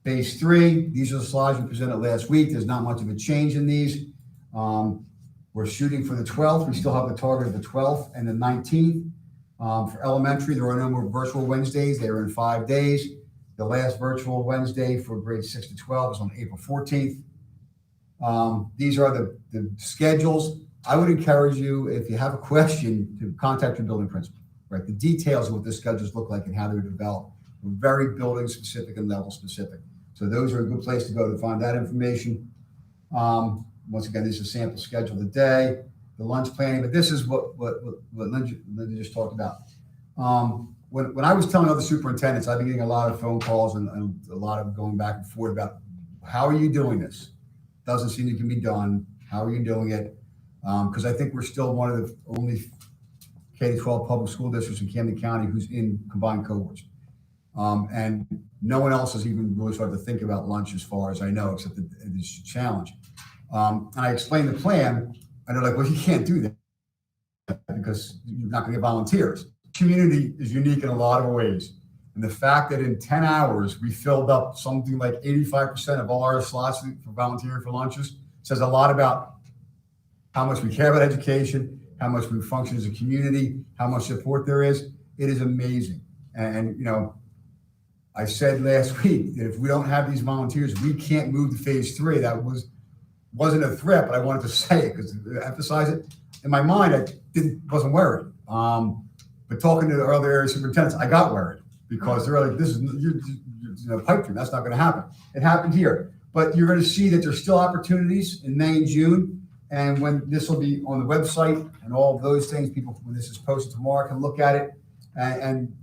Speaker 5: Phase 3, these are the slides we presented last week. There's not much of a change in these. We're shooting for the 12th. We still have the target of the 12th and the 19th. For elementary, there are no more virtual Wednesdays. They are in 5 days. The last virtual Wednesday for grades 6 to 12 is on April 14th. These are the schedules. I would encourage you, if you have a question, to contact your building principal, right? The details of what the schedules look like and how they're developed. We're very building specific and level specific. So those are a good place to go to find that information. Once again, this is a sample schedule of the day, the lunch planning, but this is what Linda just talked about. When I was telling other superintendents, I've been getting a lot of phone calls and a lot of going back and forth about how are you doing this? Doesn't seem it can be done. How are you doing it? Because I think we're still one of the only K-12 public school districts in Camden County who's in combined cohorts. And no one else has even really started to think about lunch as far as I know, except that it's a challenge. And I explained the plan, and they're like, well, you can't do that because you're not going to get volunteers. Community is unique in a lot of ways. And the fact that in 10 hours, we filled up something like 85% of all our slots for volunteering for lunches says a lot about how much we care about education, how much we function as a community, how much support there is. It is amazing. And I said last week that if we don't have these volunteers, we can't move to phase 3. That wasn't a threat, but I wanted to say it because to emphasize it. In my mind, I wasn't worried. But talking to the other area superintendents, I got worried. because they're like, this is pipe dream. That's not going to happen. It happened here, but you're going to see that there's still opportunities in May and June. And when this will be on the website and all of those things, people, when this is posted tomorrow, can look at it. And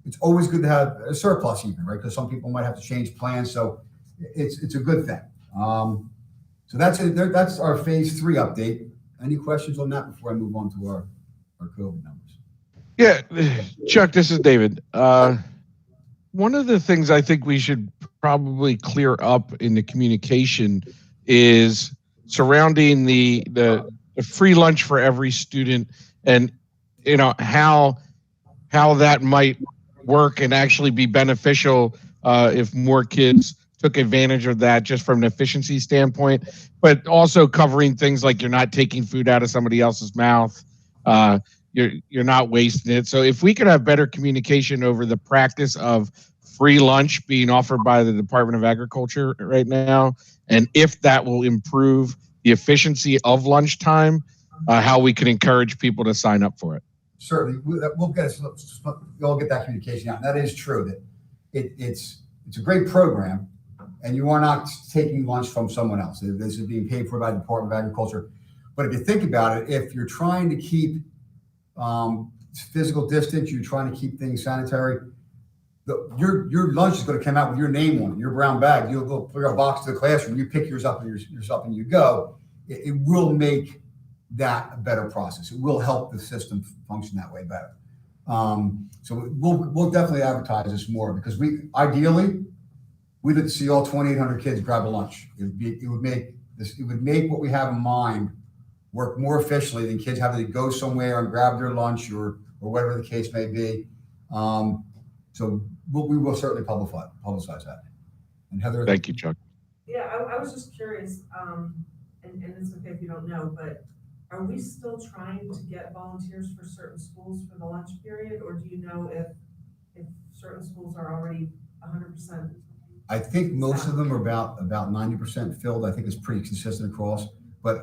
Speaker 5: it's always good to have a surplus even, right? Because some people might have to change plans. So it's a good thing. So that's it. That's our phase 3 update. Any questions on that before I move on to our COVID numbers?
Speaker 4: Yeah, Chuck, this is David. One of the things I think we should probably clear up in the communication is surrounding the free lunch for every student, and how that might work and actually be beneficial if more kids took advantage of that, just from an efficiency standpoint, but also covering things like you're not taking food out of somebody else's mouth, you're not wasting it. So if we could have better communication over the practice of free lunch being offered by the Department of Agriculture right now, and if that will improve the efficiency of lunchtime, how we can encourage people to sign up for it.
Speaker 5: Certainly, we'll get that communication out. And that is true that it's a great program, and you are not taking lunch from someone else. This is being paid for by the Department of Agriculture. But if you think about it, if you're trying to keep physical distance, you're trying to keep things sanitary, your lunch is going to come out with your name on it, your brown bag. You'll go bring a box to the classroom, you pick yours up and you go. It will make that a better process. It will help the system function that way better. So we'll definitely advertise this more, because we'd like to see all 2,800 kids grab a lunch. It would make what we have in mind work more efficiently than kids having to go somewhere and grab their lunch or whatever the case may be. So we will certainly publicize that. And Heather,
Speaker 4: thank you, Chuck.
Speaker 3: Yeah, I was just curious, and it's okay if you don't know, but are we still trying to get volunteers for certain schools for the lunch period, or do you know if certain schools are already 100%?
Speaker 5: I think most of them are about 90% filled. I think it's pretty consistent across. But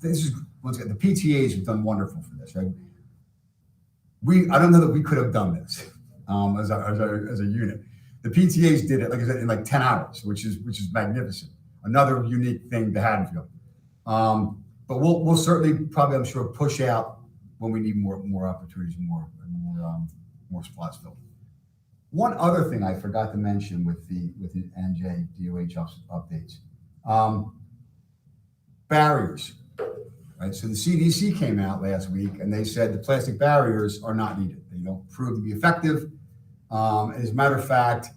Speaker 5: this is once again, the PTAs have done wonderful for this, right? I don't know that we could have done this as a unit. The PTAs did it, like I said, in like 10 hours, which is magnificent. Another unique thing to Haddonfield. But we'll certainly probably, I'm sure, push out when we need more opportunities, more spots filled. One other thing I forgot to mention with the NJ DOH updates, barriers, right? So the CDC came out last week and they said the plastic barriers are not needed. They don't prove to be effective. As a matter of fact,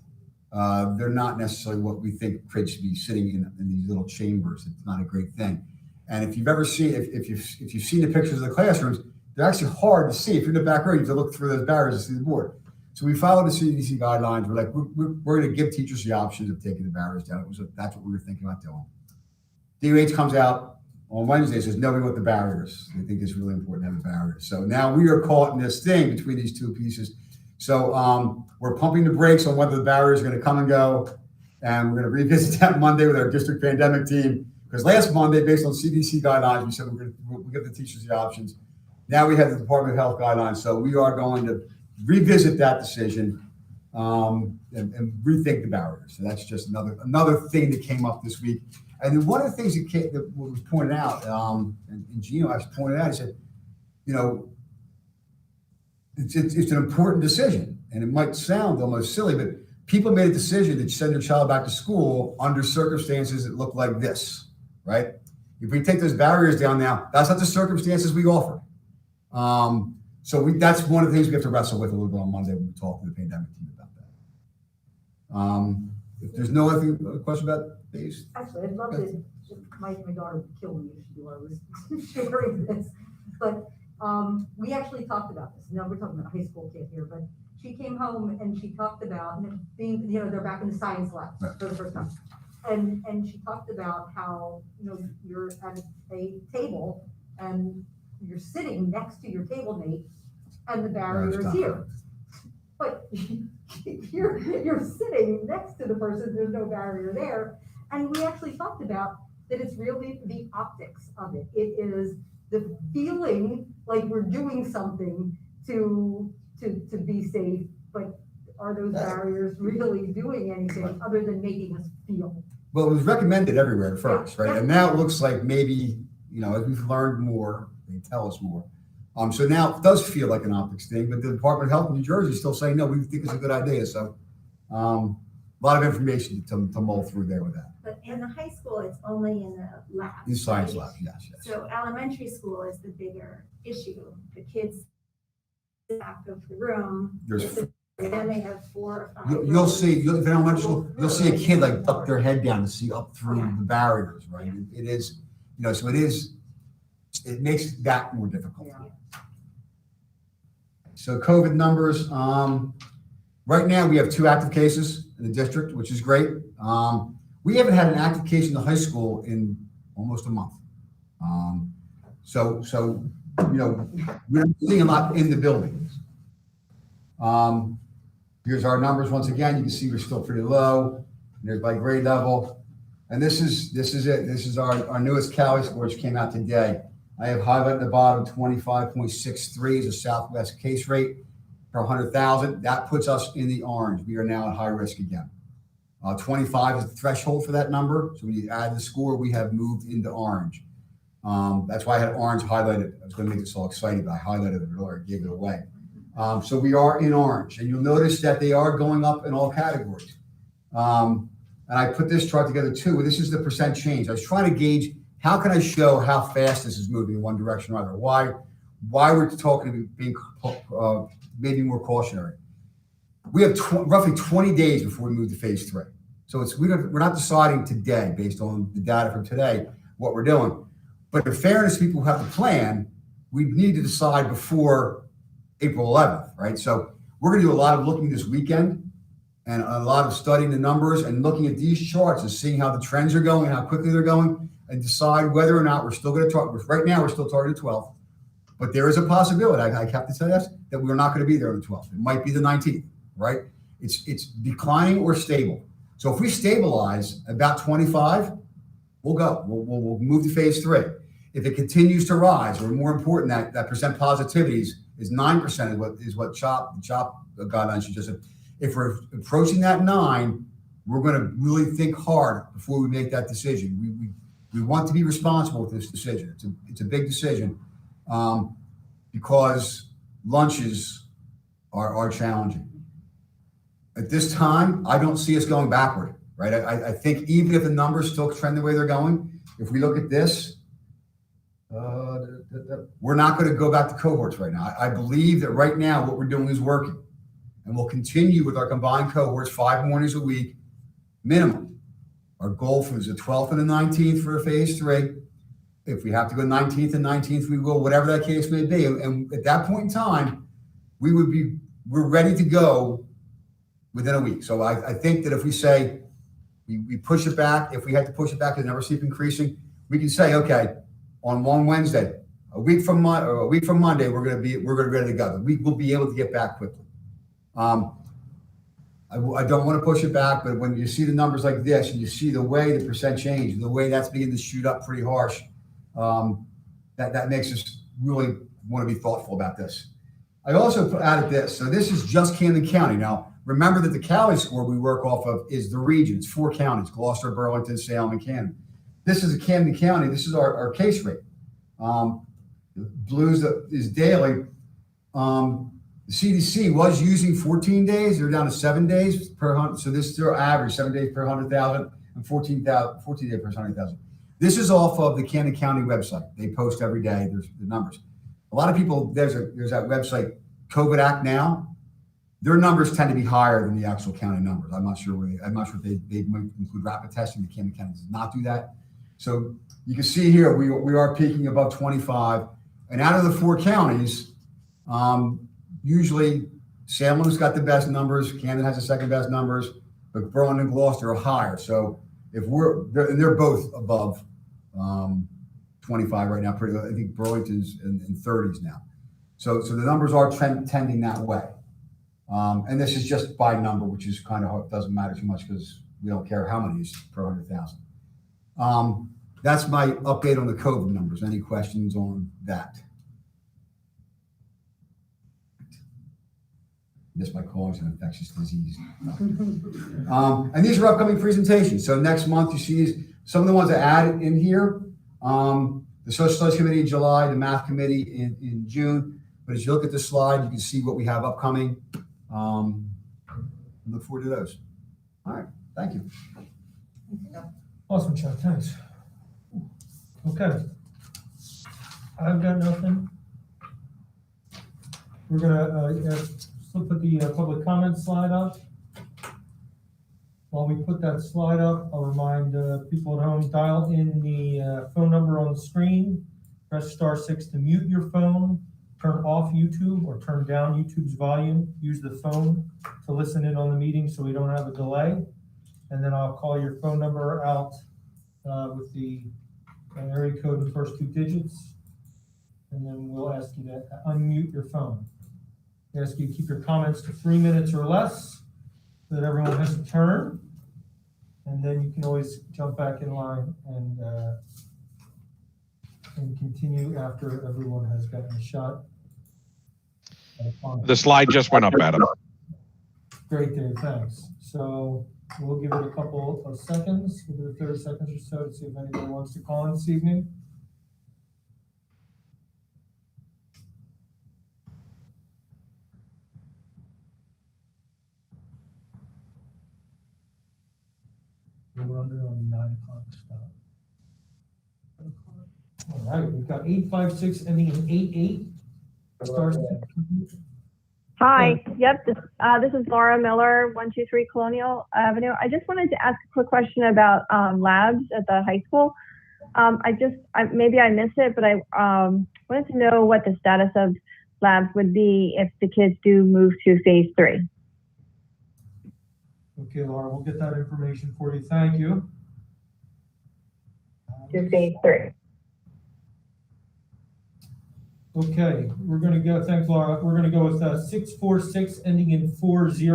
Speaker 5: they're not necessarily what we think kids should be sitting in these little chambers. It's not a great thing. And if you've ever seen, if you've seen the pictures of the classrooms, they're actually hard to see. If you're in the back row, you have to look through those barriers to see the board. So we followed the CDC guidelines. We're like, we're going to give teachers the options of taking the barriers down. That's what we were thinking about doing. DOH comes out on Wednesday and says, no, we want the barriers. We think it's really important to have the barriers. So now we are caught in this thing between these two pieces. So we're pumping the brakes on whether the barriers are going to come and go. And we're going to revisit that Monday with our district pandemic team. Because last Monday, based on CDC guidelines, we said we'll give the teachers the options. Now we have the Department of Health guidelines. So we are going to revisit that decision and rethink the barriers. So that's just another thing that came up this week. And then one of the things that was pointed out, and Gino actually pointed out, he said, it's an important decision. And it might sound almost silly, but people made a decision to send their child back to school under circumstances that look like this, right? If we take those barriers down now, that's not the circumstances we offer. So that's one of the things we have to wrestle with a little bit on Monday when we talk to the pandemic team about that. If there's no other question about these.
Speaker 12: Actually, I'd love to, my daughter would kill me if she knew I was sharing this, but we actually talked about this. Now we're talking about a high school kid here, but she came home and she talked about being, they're back in the science lab for the first time. And she talked about how, you're at a table and you're sitting next to your table mate and the barrier is here. But you're sitting next to the person, there's no barrier there. And we actually talked about that it's really the optics of it. It is the feeling like we're doing something to be safe but are those barriers really doing anything other than making us feel?
Speaker 5: Well, it was recommended everywhere at first, right? And now it looks like maybe, as we've learned more, they tell us more. So now it does feel like an optics thing, but the Department of Health in New Jersey is still saying, no, we think it's a good idea. So a lot of information to mull through there with that.
Speaker 15: But in the high school, it's only in the lab.
Speaker 5: In science labs, yes.
Speaker 15: So elementary school is the bigger issue. The kids back of the room. And then they have 4 or 5.
Speaker 5: You'll see, in elementary school, you'll see a kid like duck their head down to see up through the barriers, right? It is, so it makes that more difficult. So COVID numbers, right now we have 2 active cases in the district, which is great. We haven't had an active case in the high school in almost a month. So we're seeing a lot in the buildings. Here's our numbers once again. You can see we're still pretty low. There's by grade level. And this is it. This is our newest Cali score, which came out today. I have highlighted at the bottom 25.63 is a Southwest case rate per 100,000. That puts us in the orange. We are now at high risk again. 25 is the threshold for that number. So when you add the score, we have moved into orange. That's why I had orange highlighted. I was going to make this all exciting, but I highlighted it earlier, gave it away. So we are in orange, and you'll notice that they are going up in all categories. And I put this chart together too. This is the percent change. I was trying to gauge how can I show how fast this is moving in one direction or other. Why we're talking about being maybe more cautionary. We have roughly 20 days before we move to phase 3. So we're not deciding today based on the data from today what we're doing. But in fairness, people who have to plan, we need to decide before April 11th, right? So we're going to do a lot of looking this weekend and a lot of studying the numbers and looking at these charts and seeing how the trends are going, how quickly they're going, and decide whether or not we're still going to target. Right now, we're still targeting 12th, but there is a possibility. I have to tell you that we're not going to be there on the 12th. It might be the 19th, right? It's declining or stable. So if we stabilize about 25, we'll go. We'll move to phase 3. If it continues to rise, or more important, that percent positivities is 9% is what CHOP guidelines suggested. If we're approaching that 9, we're going to really think hard before we make that decision. We want to be responsible with this decision. It's a big decision because lunches are challenging. At this time, I don't see us going backward, right? I think even if the numbers still trend the way they're going, if we look at this, we're not going to go back to cohorts right now. I believe that right now what we're doing is working, and we'll continue with our combined cohorts 5 mornings a week minimum. Our goal is the 12th and the 19th for phase 3. If we have to go 19th and 19th, we will, whatever that case may be. And at that point in time, we're ready to go within a week. So I think that if we say we push it back, if we had to push it back, the numbers keep increasing, we can say, okay, on one Wednesday, a week from Monday, we're going to be ready to go. We'll be able to get back quickly. I don't want to push it back, but when you see the numbers like this and you see the way the percent change, the way that's beginning to shoot up pretty harsh, that makes us really want to be thoughtful about this. I also added this. So this is just Camden County. Now, remember that the Cali score we work off of is the regions, 4 counties, Gloucester, Burlington, Salem, and Camden. This is a Camden County. This is our case rate. Blues is daily. The CDC was using 14 days. They're down to 7 days per 100. So this is their average, 7 days per 100,000 and 14 days per 100,000. This is off of the Camden County website. They post every day. There's the numbers. A lot of people, there's that website, COVID Act Now. Their numbers tend to be higher than the actual county numbers. I'm not sure if they might include rapid testing. The Camden County does not do that. So you can see here, we are peaking above 25. And out of the 4 counties, usually Salem's got the best numbers. Camden has the second best numbers, but Burlington and Gloucester are higher. So if they're both above 25 right now. I think Burlington's in 30s now. So the numbers are tending that way. And this is just by number, which is kind of, it doesn't matter too much because we don't care how many is per 100,000. That's my update on the COVID numbers. Any questions on that? Missed my call, it's an infectious disease. And these are upcoming presentations. So next month, you see these, some of the ones I added in here. The Social Studies Committee in July, the Math Committee in June. But as you look at this slide, you can see what we have upcoming. Look forward to those. All right, thank you.
Speaker 1: Awesome, Chuck, thanks. Okay. I've got nothing. We're gonna still put the public comment slide up. While we put that slide up, I'll remind people at home, dial in the phone number on the screen, press *6 to mute your phone, turn off YouTube or turn down YouTube's volume, use the phone to listen in on the meeting so we don't have a delay. And then I'll call your phone number out with the area code and first 2 digits. And then we'll ask you to unmute your phone. We ask you to keep your comments to 3 minutes or less so that everyone has a turn. And then you can always jump back in line and continue after everyone has gotten a shot.
Speaker 4: The slide just went up, Adam.
Speaker 1: Great, Dave, thanks. So we'll give it a couple of seconds, we'll give it 30 seconds or so to see if anybody wants to call in this evening. We're under on 9 o'clock stop. All right, we've got 856 ending in 88. Start.
Speaker 16: Hi, yep, this is Laura Miller, 123 Colonial Avenue. I just wanted to ask a quick question about labs at the high school. Maybe I missed it, but I wanted to know what the status of labs would be if the kids do move to phase 3.
Speaker 1: Okay, Laura, we'll get that information for you. Thank you.
Speaker 16: To phase 3.
Speaker 1: Okay, we're going to go, thanks, Laura. We're going to go with 646 ending in 40.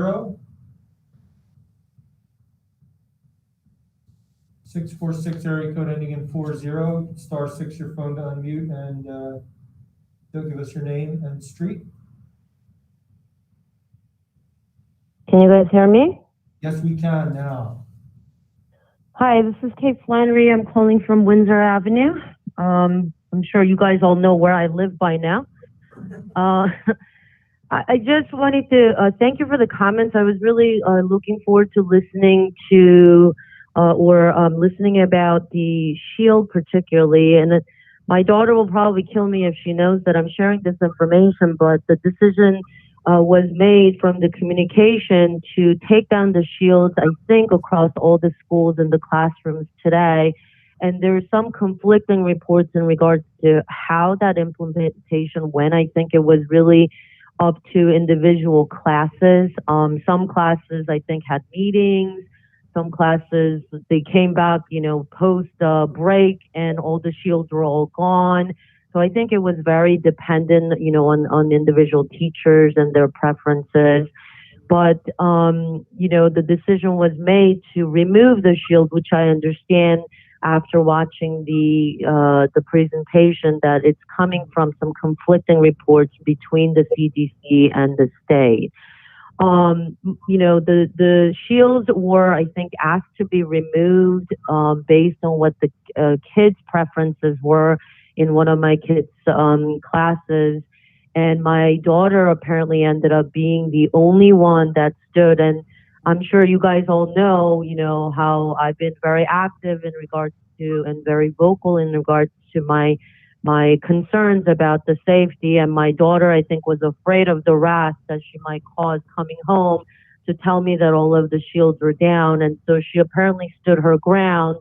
Speaker 1: 646 area code ending in 40. *6 your phone to unmute, and they'll give us your name and street.
Speaker 16: Can you guys hear me?
Speaker 1: Yes, we can now.
Speaker 16: Hi, this is Kate Flannery. I'm calling from Windsor Avenue. I'm sure you guys all know where I live by now. I just wanted to thank you for the comments. I was really looking forward to listening to listening about the shield particularly. And my daughter will probably kill me if she knows that I'm sharing this information, but the decision was made from the communication to take down the shields, I think, across all the schools and the classrooms today. And there are some conflicting reports in regards to how that implementation went. I think it was really up to individual classes. Some classes, I think, had meetings. Some classes, they came back, post break, and all the shields were all gone. So I think it was very dependent, on individual teachers and their preferences. But, the decision was made to remove the shield, which I understand after watching the presentation that it's coming from some conflicting reports between the CDC and the state. The shields were, I think, asked to be removed based on what the kids' preferences were in one of my kids' classes. And my daughter apparently ended up being the only one that stood. And I'm sure you guys all know, how I've been very active in regards to and very vocal in regards to my concerns about the safety. And my daughter, I think, was afraid of the wrath that she might cause coming home to tell me that all of the shields were down. And so she apparently stood her ground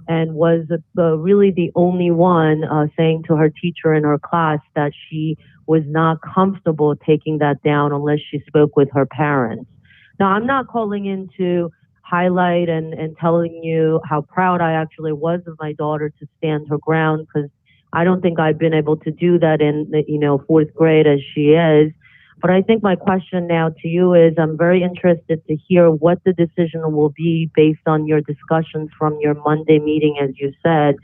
Speaker 16: and was really the only one saying to her teacher in her class that she was not comfortable taking that down unless she spoke with her parents. Now, I'm not calling in to highlight and telling you how proud I actually was of my daughter to stand her ground, because I don't think I've been able to do that in, 4th grade as she is. But I think my question now to you is, I'm very interested to hear what the decision will be based on your discussions from your Monday meeting, as you said.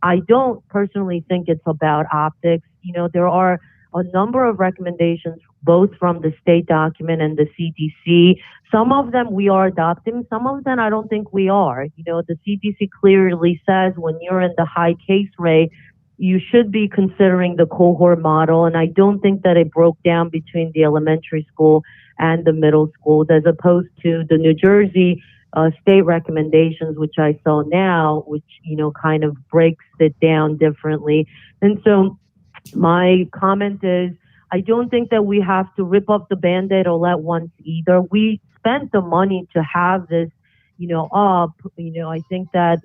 Speaker 16: I don't personally think it's about optics. There are a number of recommendations both from the state document and the CDC. Some of them we are adopting, some of them I don't think we are. You know, the CDC clearly says when you're in the high case rate, you should be considering the cohort model, and I don't think that it broke down between the elementary school and the middle schools, as opposed to the New Jersey state recommendations, which I saw now, which, you know, kind of breaks it down differently. And so my comment is, I don't think that we have to rip off the Band-Aid all at once either. We spent the money to have this, you know, up. You know, I think that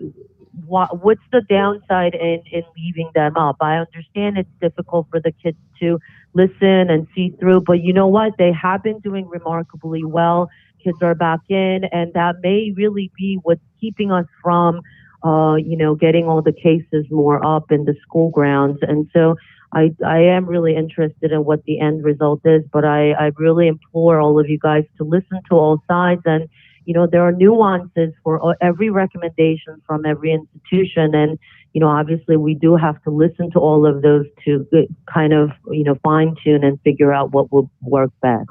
Speaker 16: what's the downside in leaving them up? I understand it's difficult for the kids to listen and see through, but you know what? They have been doing remarkably well. Kids are back in, and that may really be what's keeping us from, you know, getting all the cases more up in the school grounds. And so I am really interested in what the end result is, but I really implore all of you guys to listen to all sides. And, you know, there are nuances for every recommendation from every institution. And, you know, obviously we do have to listen to all of those to kind of, you know, fine tune and figure out what will work best.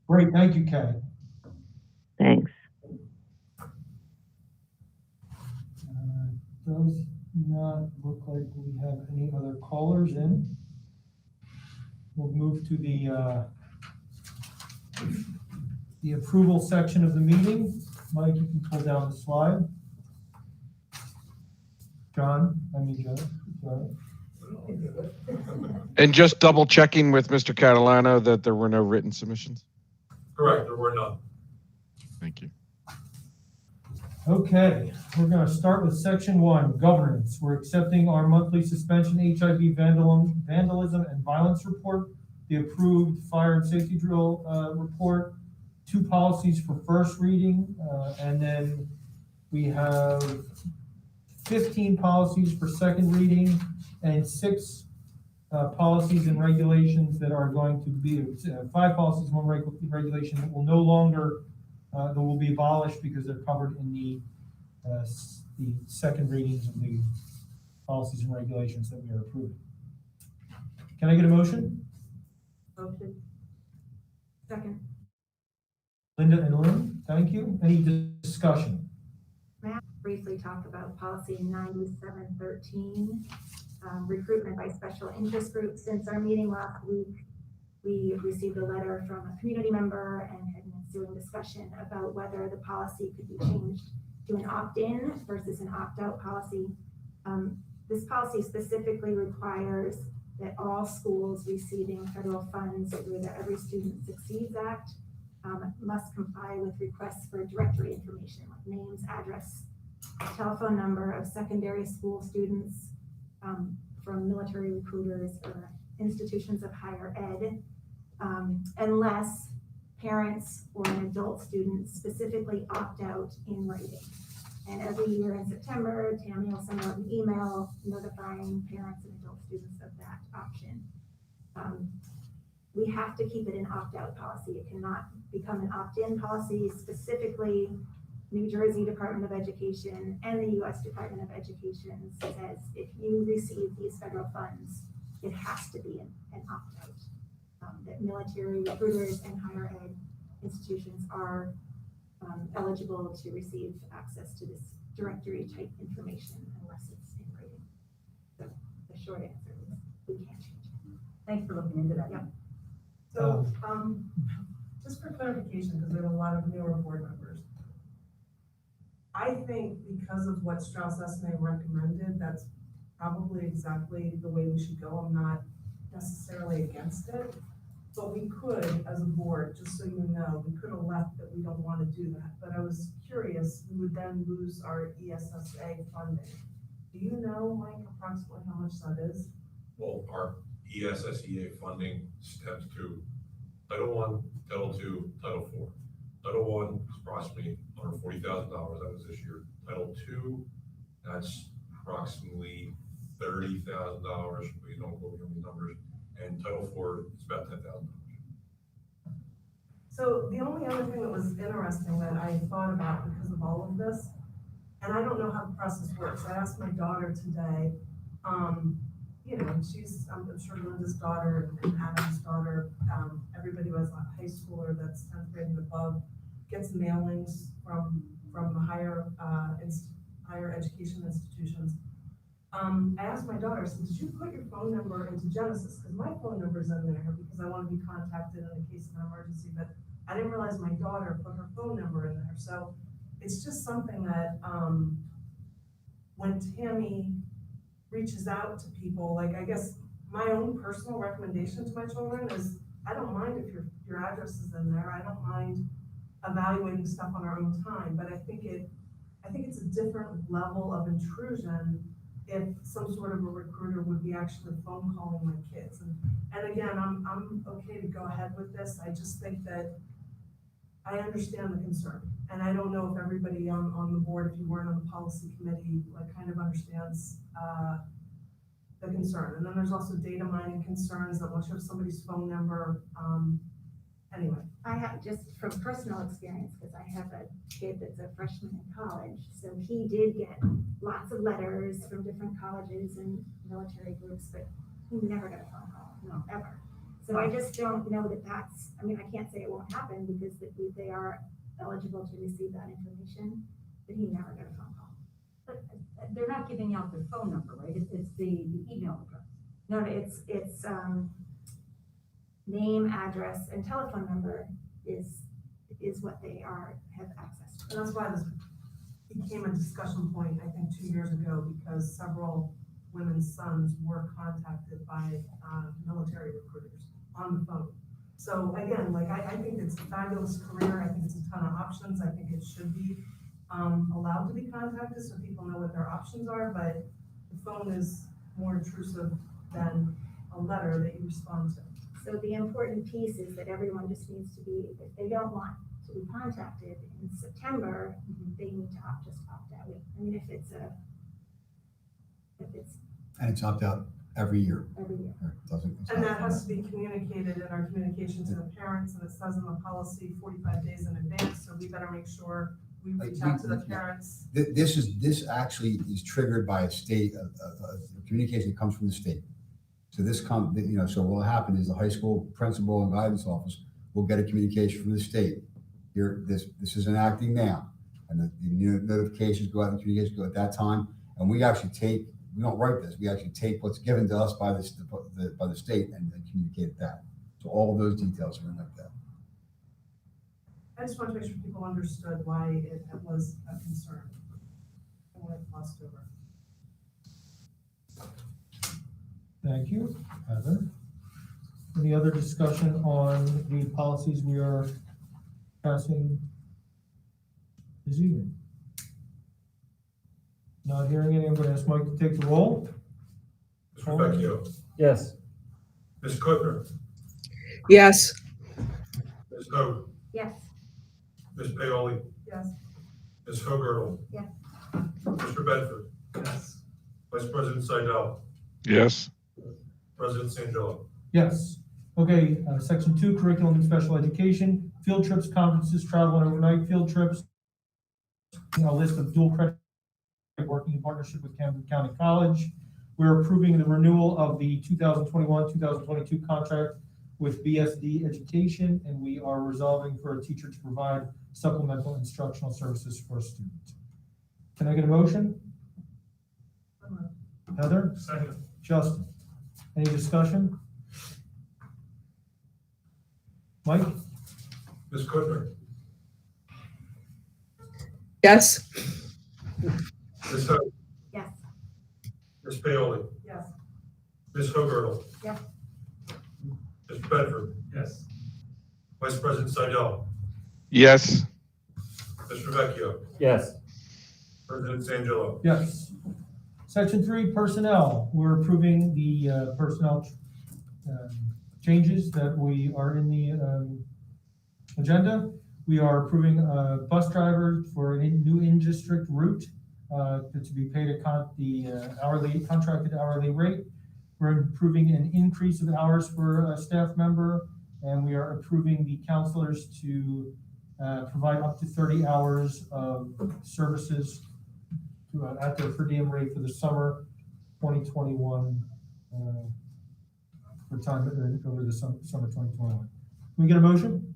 Speaker 1: Great, thank you, Kay.
Speaker 16: Thanks.
Speaker 1: Does not look like we have any other callers in. We'll move to the approval section of the meeting. Mike, you can pull down the slide. Joe.
Speaker 4: And just double checking with Mr. Catalano that there were no written submissions.
Speaker 2: Correct, there were none.
Speaker 4: Thank you.
Speaker 1: Okay, we're going to start with section 1, governance. We're accepting our monthly suspension HIV vandalism and violence report, the approved fire and safety drill report, 2 policies for first reading, and then we have 15 policies for second reading and 6 policies and regulations that are going to be 5 policies, 1 regulation that will no longer that will be abolished because they're covered in the second readings of the policies and regulations that we are approving. Can I get a motion?
Speaker 3: Motion. Second.
Speaker 1: Linda and Lynn, thank you. Any discussion?
Speaker 15: May I briefly talk about policy 9713, recruitment by special interest groups? Since our meeting last week, we received a letter from a community member and had an ensuing discussion about whether the policy could be changed to an opt-in versus an opt-out policy. This policy specifically requires that all schools receiving federal funds through the Every Student Succeeds Act must comply with requests for directory information, like names, address, telephone number of secondary school students from military recruiters or institutions of higher ed, unless parents or an adult student specifically opt out in writing. And every year in September, Tammy will send out an email notifying parents and adult students of that option. We have to keep it an opt-out policy. It cannot become an opt-in policy. Specifically, New Jersey Department of Education and the U.S. Department of Education says if you receive these federal funds, it has to be an opt-out. That military recruiters and higher ed institutions are eligible to receive access to this directory type information unless it's in writing. So the short answer is we can't change it.
Speaker 3: Thanks for looking into that.
Speaker 15: Yep.
Speaker 3: So, just for clarification, because we have a lot of newer board members, I think because of what Strauss Esme recommended, that's probably exactly the way we should go. I'm not necessarily against it, but we could, as a board, just so you know, we could have left that we don't want to do that. But I was curious, we would then lose our ESSA funding. Do you know, Mike, approximately how much that is?
Speaker 2: Well, our ESSEA funding stems to Title I, Title II, Title IV. Title I is approximately $140,000, that was this year. Title II, that's approximately $30,000, please don't quote me on the numbers. And Title IV is about $10,000.
Speaker 3: So the only other thing that was interesting that I thought about because of all of this, and I don't know how the process works. I asked my daughter today, you know, she's, I'm sure Linda's daughter and Adam's daughter, everybody who has a high schooler that's 10th grade and above gets mailings from the higher education institutions. I asked my daughter, I said, did you put your phone number into Genesis? Because my phone number's in there because I want to be contacted in the case of an emergency, but I didn't realize my daughter put her phone number in there. So it's just something that, when Tammy reaches out to people, like, I guess my own personal recommendation to my children is, I don't mind if your address is in there. I don't mind evaluating stuff on our own time, but I think it's a different level of intrusion if some sort of a recruiter would be actually phone calling my kids. And again, I'm okay to go ahead with this. I just think that I understand the concern. And I don't know if everybody on the board, if you weren't on the policy committee, like, kind of understands the concern. And then there's also data mining concerns that once you have somebody's phone number, anyway.
Speaker 15: I have, just from personal experience, because I have a kid that's a freshman in college, so he did get lots of letters from different colleges and military groups, but he never got a phone call, no, ever. So I just don't know that that's, I mean, I can't say it won't happen because they are eligible to receive that information, but he never got a phone call.
Speaker 12: But they're not giving out their phone number, right? It's the email address.
Speaker 15: No, it's name, address, and telephone number is what they have access to.
Speaker 3: And that's why this became a discussion point, I think, 2 years ago, because several women's sons were contacted by military recruiters on the phone. So again, like, I think it's a fabulous career. I think it's a ton of options. I think it should be allowed to be contacted so people know what their options are, but the phone is more intrusive than a letter that you respond to.
Speaker 15: So the important piece is that everyone just needs to be, if they don't want to be contacted in September, they need to just opt out. I mean, if it's
Speaker 5: And it's opt out every year.
Speaker 15: every year.
Speaker 3: And that has to be communicated in our communication to the parents, and it says in the policy 45 days in advance, so we better make sure we reach out to the parents.
Speaker 5: This actually is triggered by a state, a communication that comes from the state. So so what will happen is the high school principal and guidance office will get a communication from the state. Here, this is enacting now. And the notifications go out, and the communications go at that time. And we don't write this, we actually take what's given to us by the state and communicate that. So all of those details are in like that.
Speaker 3: I just want to make sure people understood why it was a concern. I want it glossed over.
Speaker 1: Thank you, Heather. Any other discussion on the policies we are passing this evening? Not hearing any, I'm going to ask Mike to take the roll.
Speaker 2: Mr. Vecchio.
Speaker 11: Yes.
Speaker 2: Ms. Kuttner.
Speaker 14: Yes.
Speaker 2: Ms. Hoag.
Speaker 15: Yes.
Speaker 2: Ms. Paoli.
Speaker 3: Yes.
Speaker 2: Ms. Hoagirtle.
Speaker 15: Yes.
Speaker 2: Mr. Bedford.
Speaker 13: Yes.
Speaker 2: Vice President Seidel.
Speaker 4: Yes.
Speaker 2: President Sangelo.
Speaker 1: Yes. Okay, section 2, curriculum and special education, field trips, conferences, travel and overnight field trips. A list of dual credit working in partnership with Camden County College. We're approving the renewal of the 2021-2022 contract with BSD Education, and we are resolving for a teacher to provide supplemental instructional services for a student. Can I get a motion? Heather?
Speaker 13: Second.
Speaker 1: Justin? Any discussion? Mike?
Speaker 2: Ms. Kuttner.
Speaker 14: Yes.
Speaker 2: Ms. Hoag.
Speaker 15: Yes.
Speaker 2: Ms. Paoli.
Speaker 3: Yes.
Speaker 2: Ms. Hoagirtle.
Speaker 15: Yes.
Speaker 2: Mr. Bedford.
Speaker 13: Yes.
Speaker 2: Vice President Seidel.
Speaker 4: Yes.
Speaker 2: Mr. Vecchio.
Speaker 11: Yes.
Speaker 2: President Sangelo.
Speaker 1: Yes. Section 3, personnel. We're approving the personnel changes that we are in the agenda. We are approving a bus driver for a new in-district route to be paid at the contracted hourly rate. We're approving an increase of hours for a staff member, and we are approving the counselors to provide up to 30 hours of services at their per diem rate for the summer 2021 for time over the summer 2021. Can we get a motion?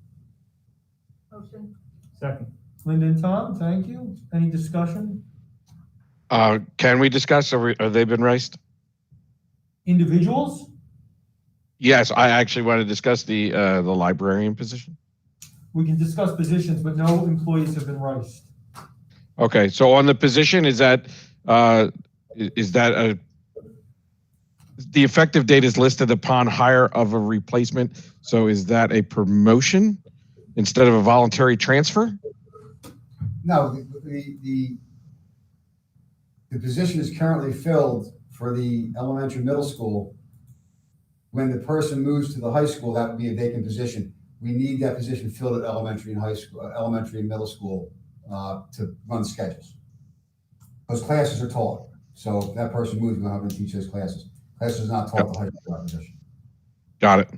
Speaker 12: Motion.
Speaker 11: Second.
Speaker 1: Linda and Tom, thank you. Any discussion?
Speaker 4: Can we discuss, are they been riced?
Speaker 1: Individuals?
Speaker 4: Yes, I actually want to discuss the librarian position.
Speaker 1: We can discuss positions, but no employees have been riced.
Speaker 4: Okay, so on the position, is that the effective date is listed upon hire of a replacement. So is that a promotion instead of a voluntary transfer?
Speaker 5: No, the position is currently filled for the elementary middle school. When the person moves to the high school, that would be a vacant position. We need that position filled at elementary and high school, elementary and middle school to run schedules. Those classes are taught. So if that person moves, we're not going to teach those classes. Classes is not taught the high school position.
Speaker 4: Got it.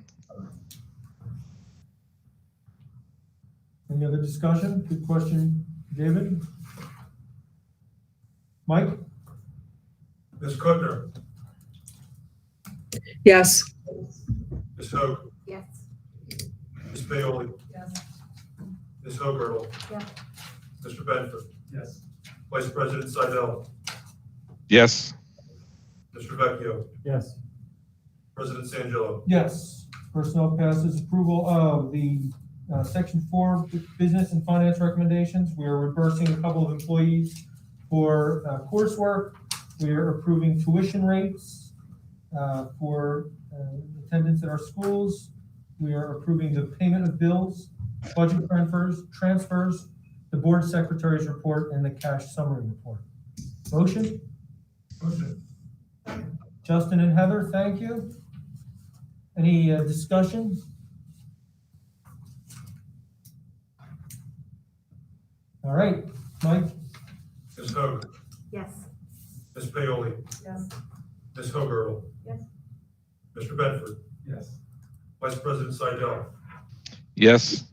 Speaker 1: Any other discussion? Good question, David. Mike?
Speaker 2: Ms. Kuttner,
Speaker 14: Yes.
Speaker 2: Ms. Hoag,
Speaker 15: Yes.
Speaker 2: Ms. Paoli,
Speaker 3: Yes.
Speaker 2: Ms. Hoagirtle,
Speaker 12: Yes.
Speaker 2: Mr. Benford,
Speaker 13: Yes.
Speaker 2: Vice President Seidel,
Speaker 4: Yes.
Speaker 2: Mr. Vecchio,
Speaker 11: Yes.
Speaker 2: President Sangillo.
Speaker 1: Yes. Personnel passes. Approval of the Section 4 business and finance recommendations. We are reversing a couple of employees for coursework. We are approving tuition rates for attendance at our schools. We are approving the payment of bills, budget transfers, the board secretary's report, and the cash summary report. Motion?
Speaker 2: Motion.
Speaker 1: Justin and Heather, thank you. Any discussion? All right, Mike?
Speaker 2: Ms. Hoag,
Speaker 15: Yes.
Speaker 2: Ms. Paoli,
Speaker 3: Yes.
Speaker 2: Ms. Hoagirtle,
Speaker 12: Yes.
Speaker 2: Mr. Benford,
Speaker 13: Yes.
Speaker 2: Vice President Seidel,
Speaker 4: Yes.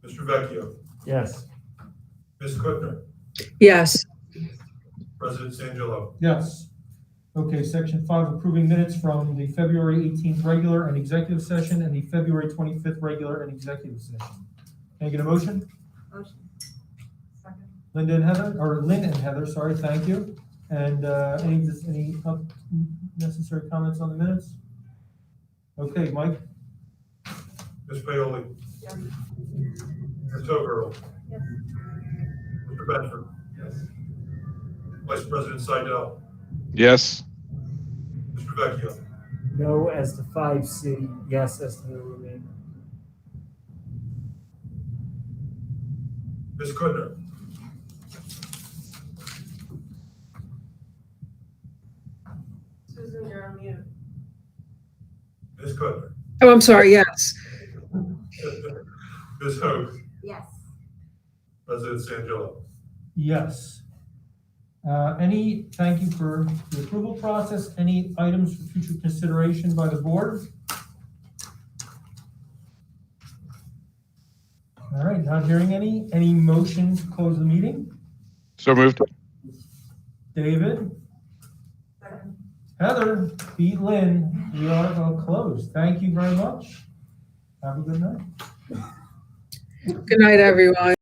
Speaker 2: Mr. Vecchio,
Speaker 11: Yes.
Speaker 2: Ms. Kuttner,
Speaker 14: Yes.
Speaker 2: President Sangillo.
Speaker 1: Yes. Okay, Section 5, approving minutes from the February 18th regular and executive session and the February 25th regular and executive session. Can I get a motion?
Speaker 15: Motion.
Speaker 3: Second.
Speaker 1: Lynn and Heather, sorry, thank you. And any necessary comments on the minutes? Okay, Mike?
Speaker 2: Ms. Paoli,
Speaker 3: Yes.
Speaker 2: Ms. Hoagirtle,
Speaker 12: Yes.
Speaker 2: Mr. Benford,
Speaker 13: Yes.
Speaker 2: Vice President Seidel,
Speaker 4: Yes.
Speaker 2: Mr. Vecchio,
Speaker 11: No as to 5C, yes as to the remainder.
Speaker 2: Ms. Kuttner,
Speaker 3: Susan, you're on mute.
Speaker 2: Ms. Kuttner,
Speaker 14: Oh, I'm sorry. Yes.
Speaker 2: Ms. Hoag,
Speaker 15: Yes.
Speaker 2: President Sangillo.
Speaker 1: Yes. Thank you for the approval process. Any items for future consideration by the board? All right, not hearing any motion to close the meeting?
Speaker 4: So moved.
Speaker 1: David?
Speaker 3: Second.
Speaker 1: Heather, beat Lynn, we are closed. Thank you very much. Have a good night.
Speaker 14: Good night, everyone.